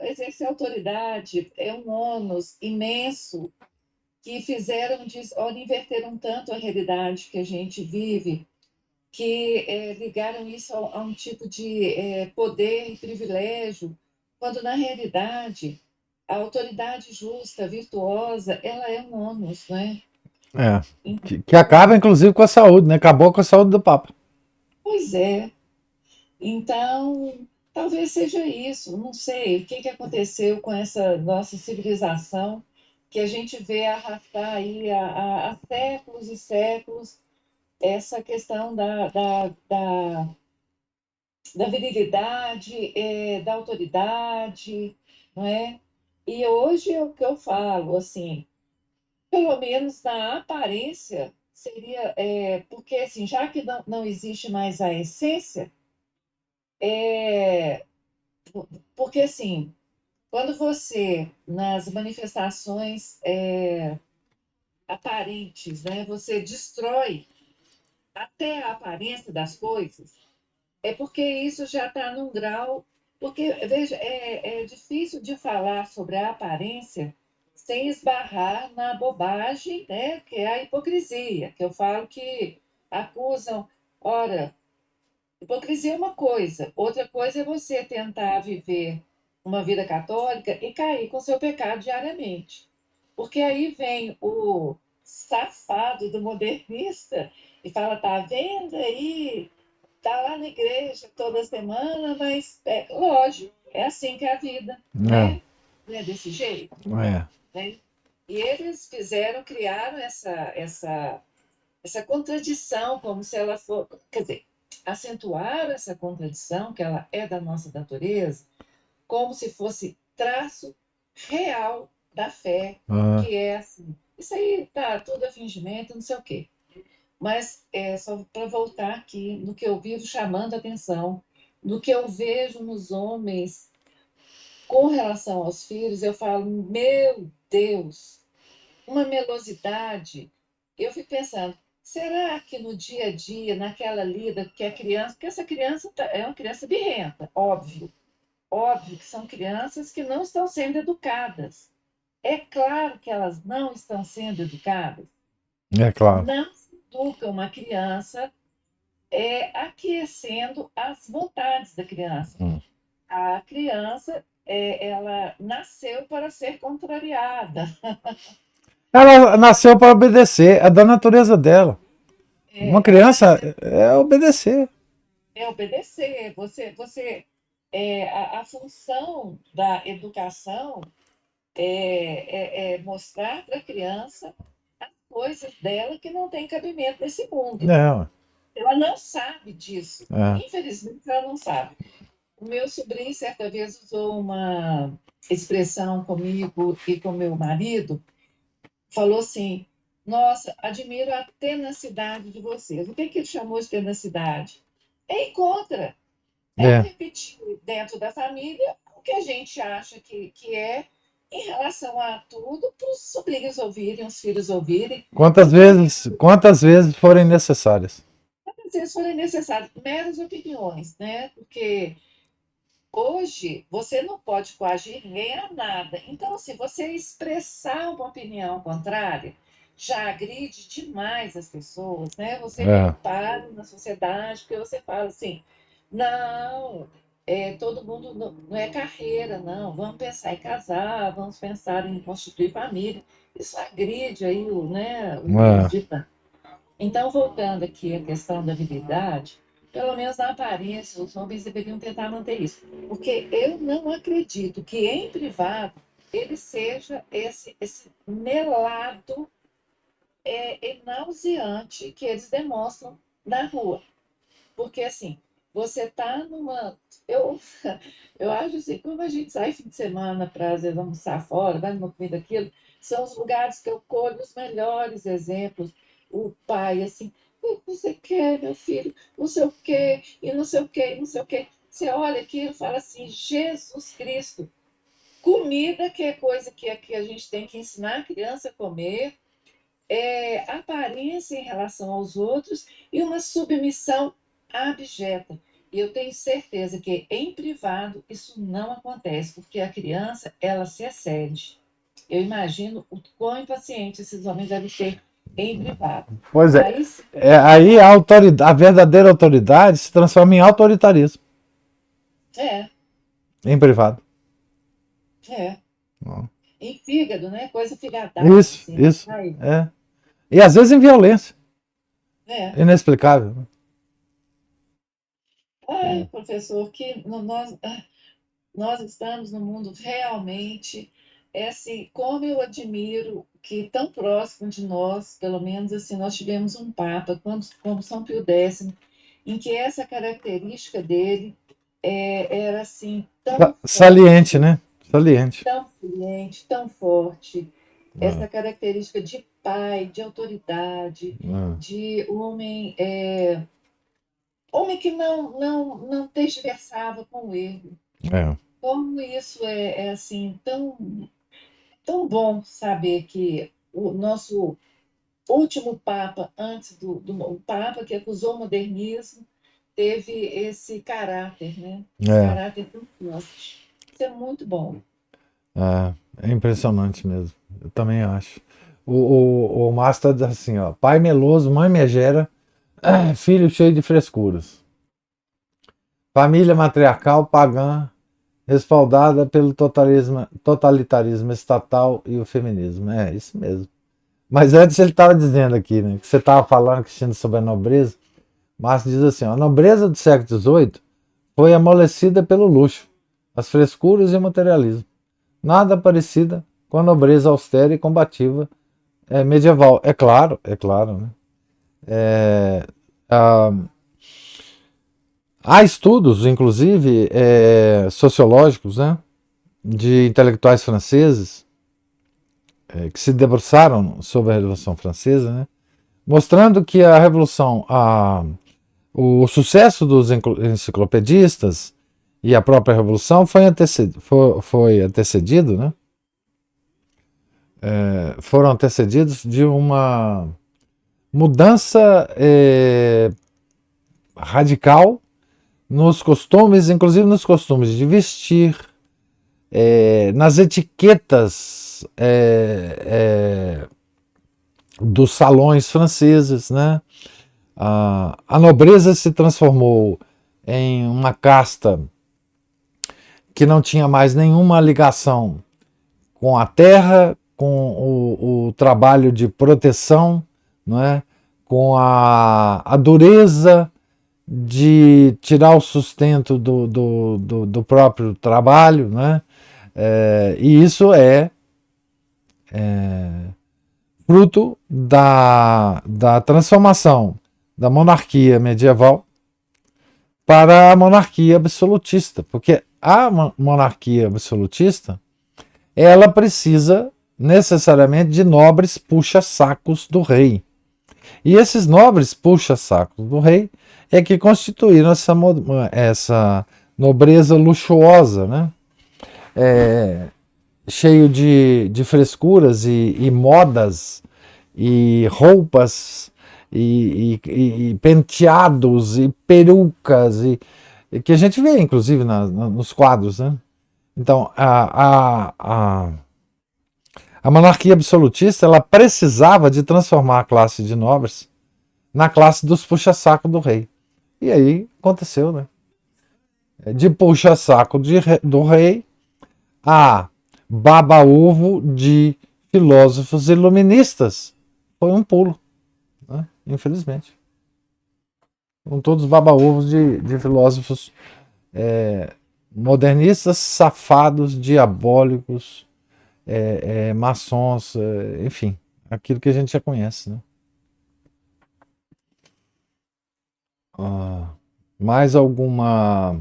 Exercer autoridade é um ônus imenso que inverteram tanto a realidade que a gente vive, que ligaram isso a um tipo de poder e privilégio, quando, na realidade, a autoridade justa, virtuosa, ela é um ônus, né? Que acaba, inclusive, com a saúde, né? Acabou com a saúde do Papa. Pois é. Então, talvez seja isso. Não sei o que aconteceu com essa nossa civilização, que a gente vê arrastar aí há séculos e séculos essa questão da virilidade, da autoridade, não é? E hoje é o que eu falo, assim, pelo menos na aparência, seria, porque assim, já que não existe mais a essência, porque assim, quando você, nas manifestações aparentes, né, você destrói até a aparência das coisas, é porque isso já está num grau. Porque, veja, é difícil de falar sobre a aparência sem esbarrar na bobagem, né, que é a hipocrisia, que eu falo que acusam. Ora, hipocrisia é uma coisa, outra coisa é você tentar viver uma vida católica e cair com seu pecado diariamente. Porque aí vem safado do modernista e fala, tá vendo aí, tá lá na igreja toda semana, mas lógico, é assim que é a vida, né? Não é desse jeito, É. né? E eles criaram essa contradição, como se ela for, quer dizer, acentuaram essa contradição, que ela é da nossa natureza, como se fosse traço real da fé, que é assim. Isso aí tá tudo é fingimento, não sei o quê. Mas só para voltar aqui no que eu vivo chamando a atenção, no que eu vejo nos homens com relação aos filhos, eu falo, meu Deus, uma melosidade. Eu fico pensando, será que no dia a dia, naquela lida que a criança, porque essa criança é uma criança birrenta, óbvio. Óbvio que são crianças que não estão sendo educadas. É claro que elas não estão sendo educadas. É claro. Não se educa uma criança aquecendo as vontades da criança. A criança, ela nasceu para ser contrariada. Ela nasceu para obedecer, é da natureza dela. Uma criança é obedecer. É obedecer. A função da educação é mostrar para a criança as coisas dela que não tem cabimento nesse mundo. Não. Ela não sabe disso. Infelizmente, ela não sabe. O meu sobrinho, certa vez, usou uma expressão comigo e com meu marido, falou assim, nossa, admiro a tenacidade de vocês. O que ele chamou de tenacidade? É ir contra. É repetir dentro da família o que a gente acha que é em relação a tudo para os sobrinhos ouvirem, os filhos ouvirem. Quantas vezes forem necessárias. Quantas vezes forem necessárias. Meras opiniões, né? Porque hoje você não pode coagir ninguém a nada. Então, assim, você expressar uma opinião contrária já agride demais as pessoas, né? Você vê um paro na sociedade, porque você fala assim, não, todo mundo não é carreira, não. Vamos pensar em casar, vamos pensar em constituir família. Isso agride aí os ditantes. Então, voltando aqui à questão da virilidade, pelo menos na aparência, os homens deveriam tentar manter isso. Porque eu não acredito que em privado ele seja esse melado nauseante que eles demonstram na rua. Porque, assim, você está numa... Eu acho assim, como a gente sai fim de semana para, às vezes, almoçar fora, vai numa comida, aquilo, são os lugares que eu colho os melhores exemplos. O pai, assim, o que você quer, meu filho? Não sei o quê, e não sei o quê, e não sei o quê. Você olha aquilo e fala assim, Jesus Cristo, comida que é coisa que a gente tem que ensinar a criança a comer, aparência em relação aos outros e uma submissão abjeta. E eu tenho certeza que em privado isso não acontece, porque a criança, ela se excede. Eu imagino o quão impaciente esses homens devem ser em privado. Pois é. Aí a verdadeira autoridade se transforma em autoritarismo. Em privado. Em fígado, né? Coisa figadada. Isso, assim, isso. E às vezes em violência. Inexplicável. Ai, professor, que nós estamos no mundo realmente, assim, como eu admiro que tão próximo de nós, pelo menos assim, nós tivemos um Papa, como São Pio X, em que essa característica dele era assim, tão saliente, forte, né? Saliente. Tão saliente, tão forte. Essa característica de pai, de autoridade, de homem que não tergiversava com o erro. Como isso é assim tão bom saber que o nosso último Papa, antes do Papa que acusou o modernismo, teve esse caráter, né? Caráter tão forte. Isso é muito bom. É impressionante mesmo. Eu também acho. O Márcio diz assim, ó, pai meloso, mãe megera, filho cheio de frescuras. Família matriarcal pagã, respaldada pelo totalitarismo estatal e o feminismo. É isso mesmo. Mas antes ele estava dizendo aqui, né, que você estava falando, Cristina, sobre a nobreza. Márcio diz assim, a nobreza do século XVIII foi amolecida pelo luxo, as frescuras e o materialismo. Nada parecida com a nobreza austera e combativa medieval. É claro, né? Há estudos, inclusive, sociológicos, né, de intelectuais franceses que se debruçaram sobre a Revolução Francesa, né, mostrando que a Revolução, o sucesso dos enciclopedistas e a própria Revolução foi antecedido, né, foram antecedidos de uma mudança radical nos costumes, inclusive nos costumes de vestir, nas etiquetas dos salões franceses, né? A nobreza se transformou em uma casta que não tinha mais nenhuma ligação com a terra, com o trabalho de proteção, não é? Com a dureza de tirar o sustento do próprio trabalho, né? E isso é fruto da transformação da monarquia medieval para a monarquia absolutista, porque a monarquia absolutista ela precisa necessariamente de nobres puxa-sacos do rei. E esses nobres puxa-sacos do rei é que constituíram essa nobreza luxuosa, né? Cheio de frescuras e modas e roupas e penteados e perucas e que a gente vê inclusive nos quadros, né? Então a monarquia absolutista ela precisava de transformar a classe de nobres na classe dos puxa-saco do rei. E aí aconteceu, né? De puxa-saco do rei a baba-ovo de filósofos iluministas. Foi um pulo, né? Infelizmente. São todos baba-ovos de filósofos modernistas, safados, diabólicos, maçons, enfim, aquilo que a gente já conhece, né? Mais alguma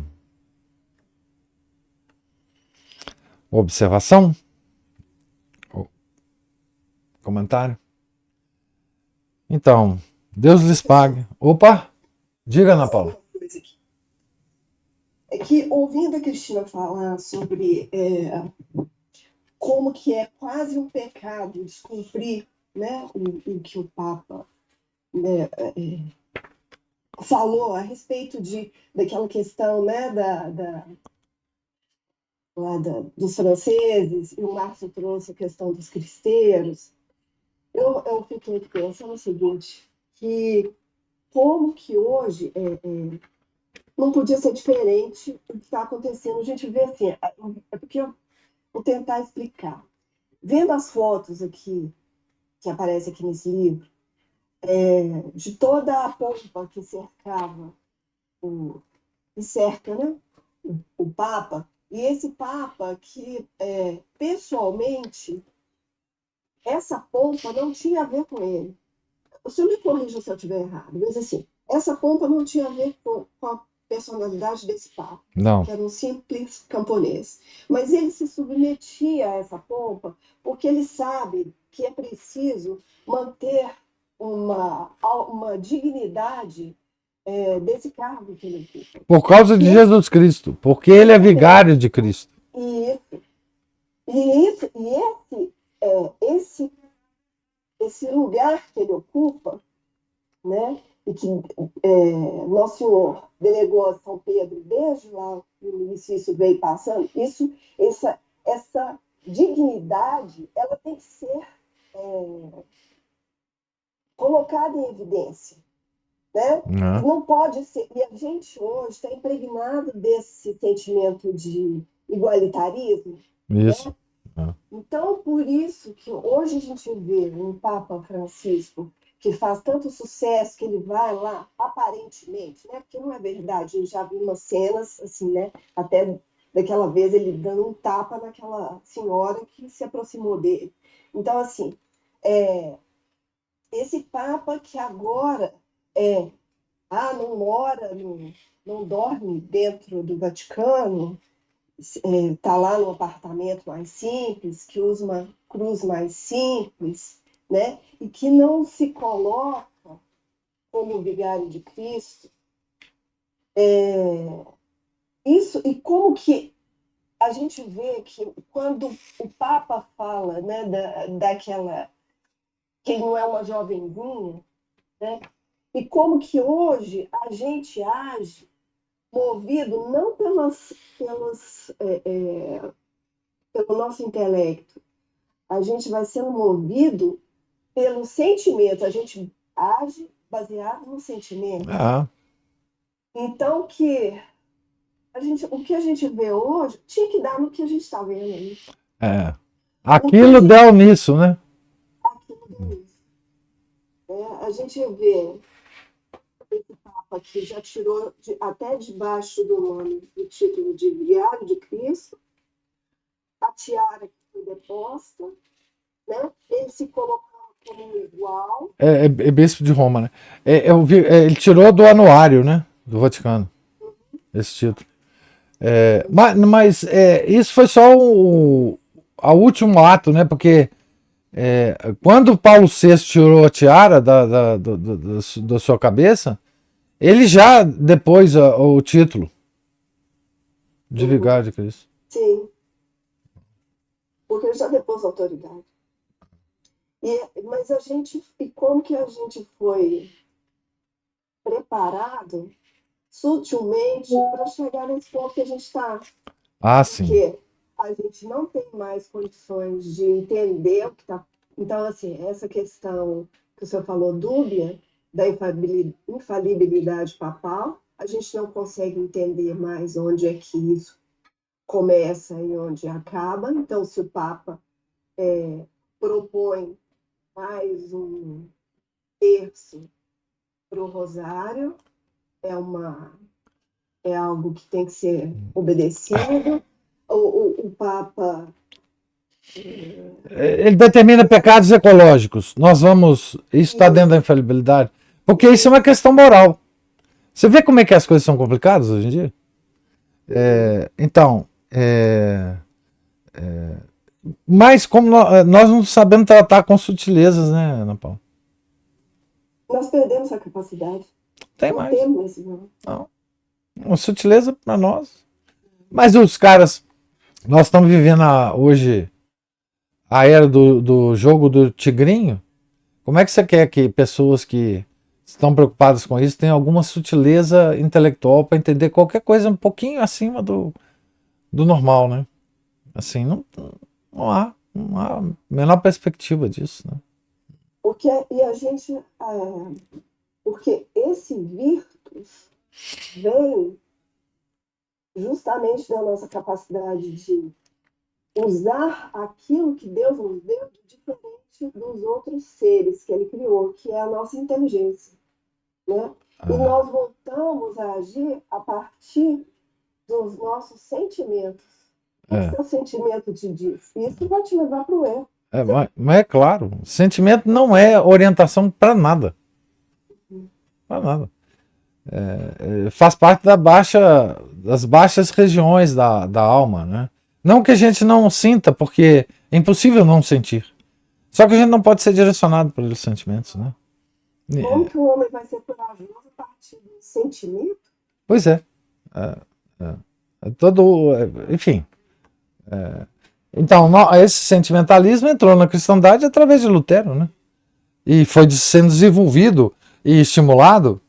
observação? Comentário? Então, Deus lhes pague. Opa! Diga, Ana Paula. É que, ouvindo a Cristina falar sobre como que é quase um pecado descumprir, né, o que o Papa, né, falou a respeito daquela questão, né, dos franceses, e o Márcio trouxe a questão dos cristeiros, eu fiquei pensando o seguinte, que como que hoje não podia ser diferente do que está acontecendo. A gente vê assim, é porque eu vou tentar explicar. Vendo as fotos aqui, que aparecem aqui nesse livro, de toda a pompa que cercava e cerca, né, o Papa, e esse Papa que, pessoalmente, essa pompa não tinha a ver com ele. O senhor me corrija se eu estiver errado, mas assim, essa pompa não tinha a ver com a personalidade desse Papa, Não. que era um simples camponês. Mas ele se submetia a essa pompa porque ele sabe que é preciso manter uma dignidade desse cargo que ele ocupa. Por causa de Jesus Cristo, porque ele é vigário de Cristo. Esse lugar que ele ocupa, né, e que Nosso Senhor delegou a São Pedro desde lá no início, isso veio passando, essa dignidade ela tem que ser colocada em evidência, né? Não pode ser, e a gente hoje está impregnado desse sentimento de igualitarismo. Isso. Então, por isso que hoje a gente vê um Papa Francisco que faz tanto sucesso, que ele vai lá, aparentemente, né? Porque não é verdade, eu já vi umas cenas, assim, né? Até daquela vez ele dando um tapa naquela senhora que se aproximou dele. Então, assim, esse Papa que agora não mora, não dorme dentro do Vaticano, está lá no apartamento mais simples, que usa uma cruz mais simples, né? E que não se coloca como vigário de Cristo. Isso, e como que a gente vê que quando o Papa fala, né, daquela que ele não é uma jovenzinha, né? E como que hoje a gente age movido não pelo nosso intelecto, a gente vai sendo movido pelo sentimento, a gente age baseado no sentimento. Então, o que a gente vê hoje tinha que dar no que a gente está vendo aí. Aquilo deu nisso, né? Aquilo deu nisso. A gente vê esse Papa que já tirou até debaixo do nome o título de Vigário de Cristo, a tiara que foi deposta, né? Ele se colocou como igual. É bispo de Roma, né? Ele tirou do anuário, né? Do Vaticano, esse título. Mas isso foi só o último ato, né? Porque quando Paulo VI tirou a tiara da sua cabeça, ele já depôs o título de vigário de Cristo. Sim. Porque ele já depôs a autoridade. Mas e como que a gente foi preparado sutilmente para chegar nesse ponto que a gente está? Sim. Porque a gente não tem mais condições de entender o que está. Então, assim, essa questão que o senhor falou, dúbia, da infalibilidade papal, a gente não consegue entender mais onde é que isso começa e onde acaba. Então, se o Papa propõe mais um terço para o rosário, é algo que tem que ser obedecido. O Papa... Ele determina pecados ecológicos. Isso está dentro da infalibilidade. Porque isso é uma questão moral. Você vê como é que as coisas são complicadas hoje em dia? Mas como nós não sabemos tratar com sutilezas, né, Ana Paula? Nós perdemos a capacidade. Tem mais. Temos, não. Uma sutileza para nós. Mas os caras... Nós estamos vivendo hoje a era do jogo do tigrinho. Como é que você quer que pessoas que estão preocupadas com isso tenham alguma sutileza intelectual para entender qualquer coisa um pouquinho acima do normal, né? Assim, não há a menor perspectiva disso, né? Porque esse virtus vem justamente da nossa capacidade de usar aquilo que Deus nos deu de diferente dos outros seres que Ele criou, que é a nossa inteligência, né? E nós voltamos a agir a partir dos nossos sentimentos. O que seu sentimento te diz? Isso vai te levar para o erro. Mas é claro, sentimento não é orientação para nada. Para nada. Faz parte das baixas regiões da alma, né? Não que a gente não sinta, porque é impossível não sentir. Só que a gente não pode ser direcionado pelos sentimentos, né? Como que o homem vai ser corajoso a partir do sentimento? Pois é. Enfim. Então, esse sentimentalismo entrou na cristandade através de Lutero, né? E foi sendo desenvolvido e estimulado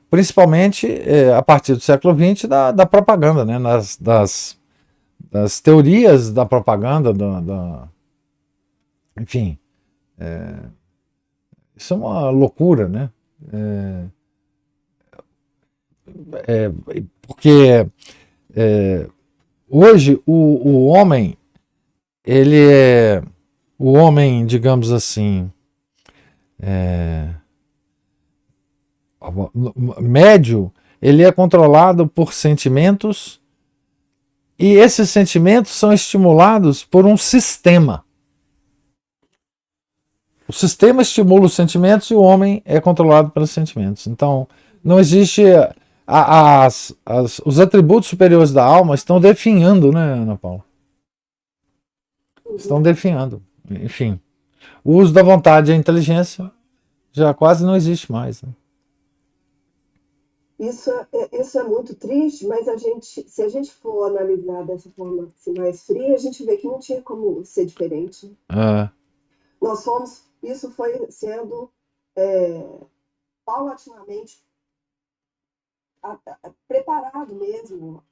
principalmente a partir do século XX da propaganda, né? Das teorias da propaganda, enfim, isso é uma loucura, né? Porque hoje o homem ele é o homem, digamos assim, médio, ele é controlado por sentimentos e esses sentimentos são estimulados por um sistema. O sistema estimula os sentimentos e o homem é controlado pelos sentimentos. Então, não existe... os atributos superiores da alma estão definhando, né, Ana Paula? Estão definhando. Enfim, o uso da vontade e a inteligência já quase não existe mais. Né? Isso é muito triste, mas se a gente for analisar dessa forma assim, mais fria, a gente vê que não tinha como ser diferente. Isso foi sendo paulatinamente preparado mesmo.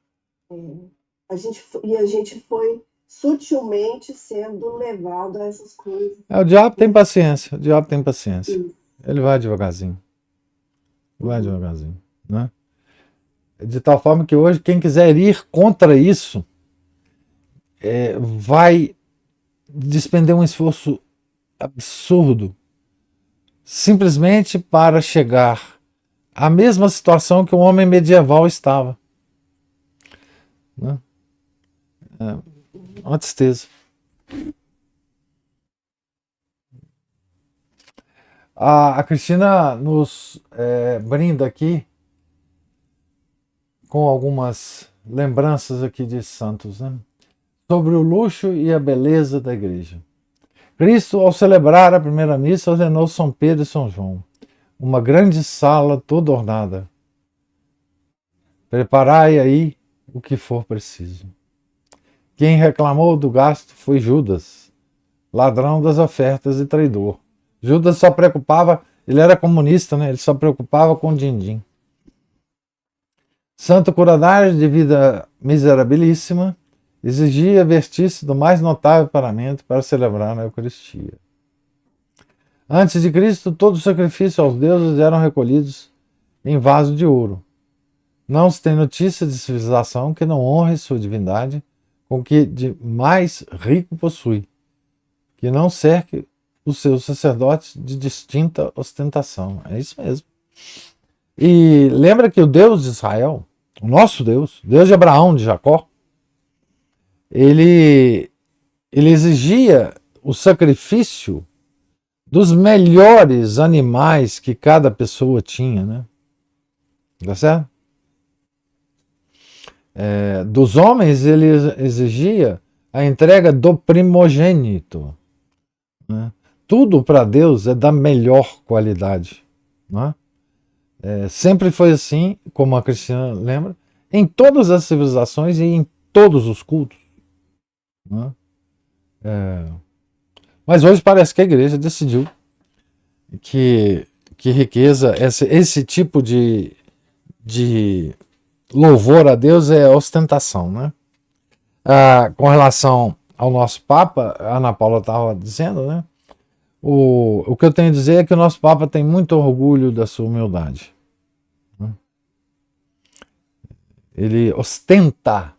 A gente foi sutilmente sendo levado a essas coisas. O diabo tem paciência, o diabo tem paciência. Sim. Ele vai devagarzinho. Vai devagarzinho. Né? De tal forma que hoje, quem quiser ir contra isso, vai despender um esforço absurdo, simplesmente para chegar à mesma situação que o homem medieval estava. Né? Uma tristeza. A Cristina nos brinda aqui com algumas lembranças aqui de santos, né? Sobre o luxo e a beleza da igreja. Cristo, ao celebrar a primeira missa, ordenou São Pedro e São João, uma grande sala toda ornada. Preparai aí o que for preciso. Quem reclamou do gasto foi Judas, ladrão das ofertas e traidor. Judas só preocupava, ele era comunista, né? Ele só preocupava com o din-din. Santo Coronário, de vida miserabilíssima, exigia vestir-se do mais notável paramento para celebrar a Eucaristia. Antes de Cristo, todo sacrifício aos deuses eram recolhidos em vaso de ouro. Não se tem notícia de civilização que não honre sua divindade com o que de mais rico possui, que não cerque os seus sacerdotes de distinta ostentação. É isso mesmo. E lembra que o Deus de Israel, o nosso Deus, Deus de Abraão, de Jacó, ele exigia o sacrifício dos melhores animais que cada pessoa tinha, né? Tá certo? Dos homens, ele exigia a entrega do primogênito. Né? Tudo para Deus é da melhor qualidade. Né? Sempre foi assim, como a Cristina lembra, em todas as civilizações e em todos os cultos. Né? Mas hoje parece que a igreja decidiu que riqueza, esse tipo de louvor a Deus é ostentação. Né? Com relação ao nosso Papa, a Ana Paula estava dizendo, né? O que eu tenho a dizer é que o nosso Papa tem muito orgulho da sua humildade. Né? Ele ostenta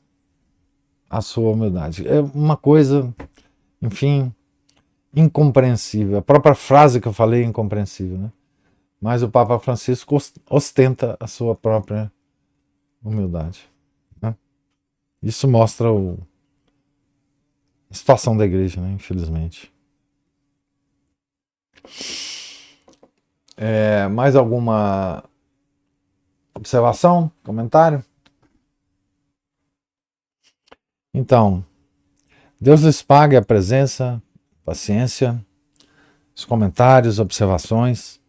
a sua humildade. É uma coisa, enfim, incompreensível. A própria frase que eu falei é incompreensível. Né? Mas o Papa Francisco ostenta a sua própria humildade. Né? Isso mostra a situação da igreja, né? Infelizmente. Mais alguma observação, comentário? Então, Deus lhes pague a presença, paciência, os comentários, observações.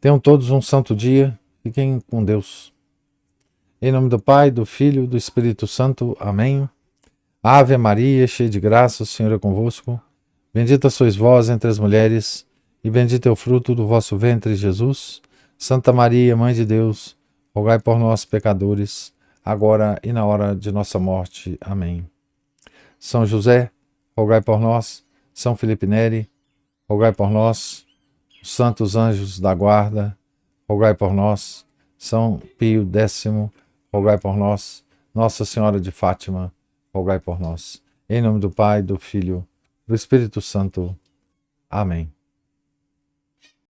Tenham todos um santo dia. Fiquem com Deus. Em nome do Pai, do Filho e do Espírito Santo. Amém. Ave Maria, cheia de graça, o Senhor é convosco. Bendita sois vós entre as mulheres, e bendito é o fruto do vosso ventre, Jesus. Santa Maria, Mãe de Deus, rogai por nós, pecadores, agora e na hora de nossa morte. Amém. São José, rogai por nós. São Felipe Neri, rogai por nós. Os santos anjos da guarda, rogai por nós. São Pio X, rogai por nós. Nossa Senhora de Fátima, rogai por nós. Em nome do Pai, do Filho, do Espírito Santo. Amém.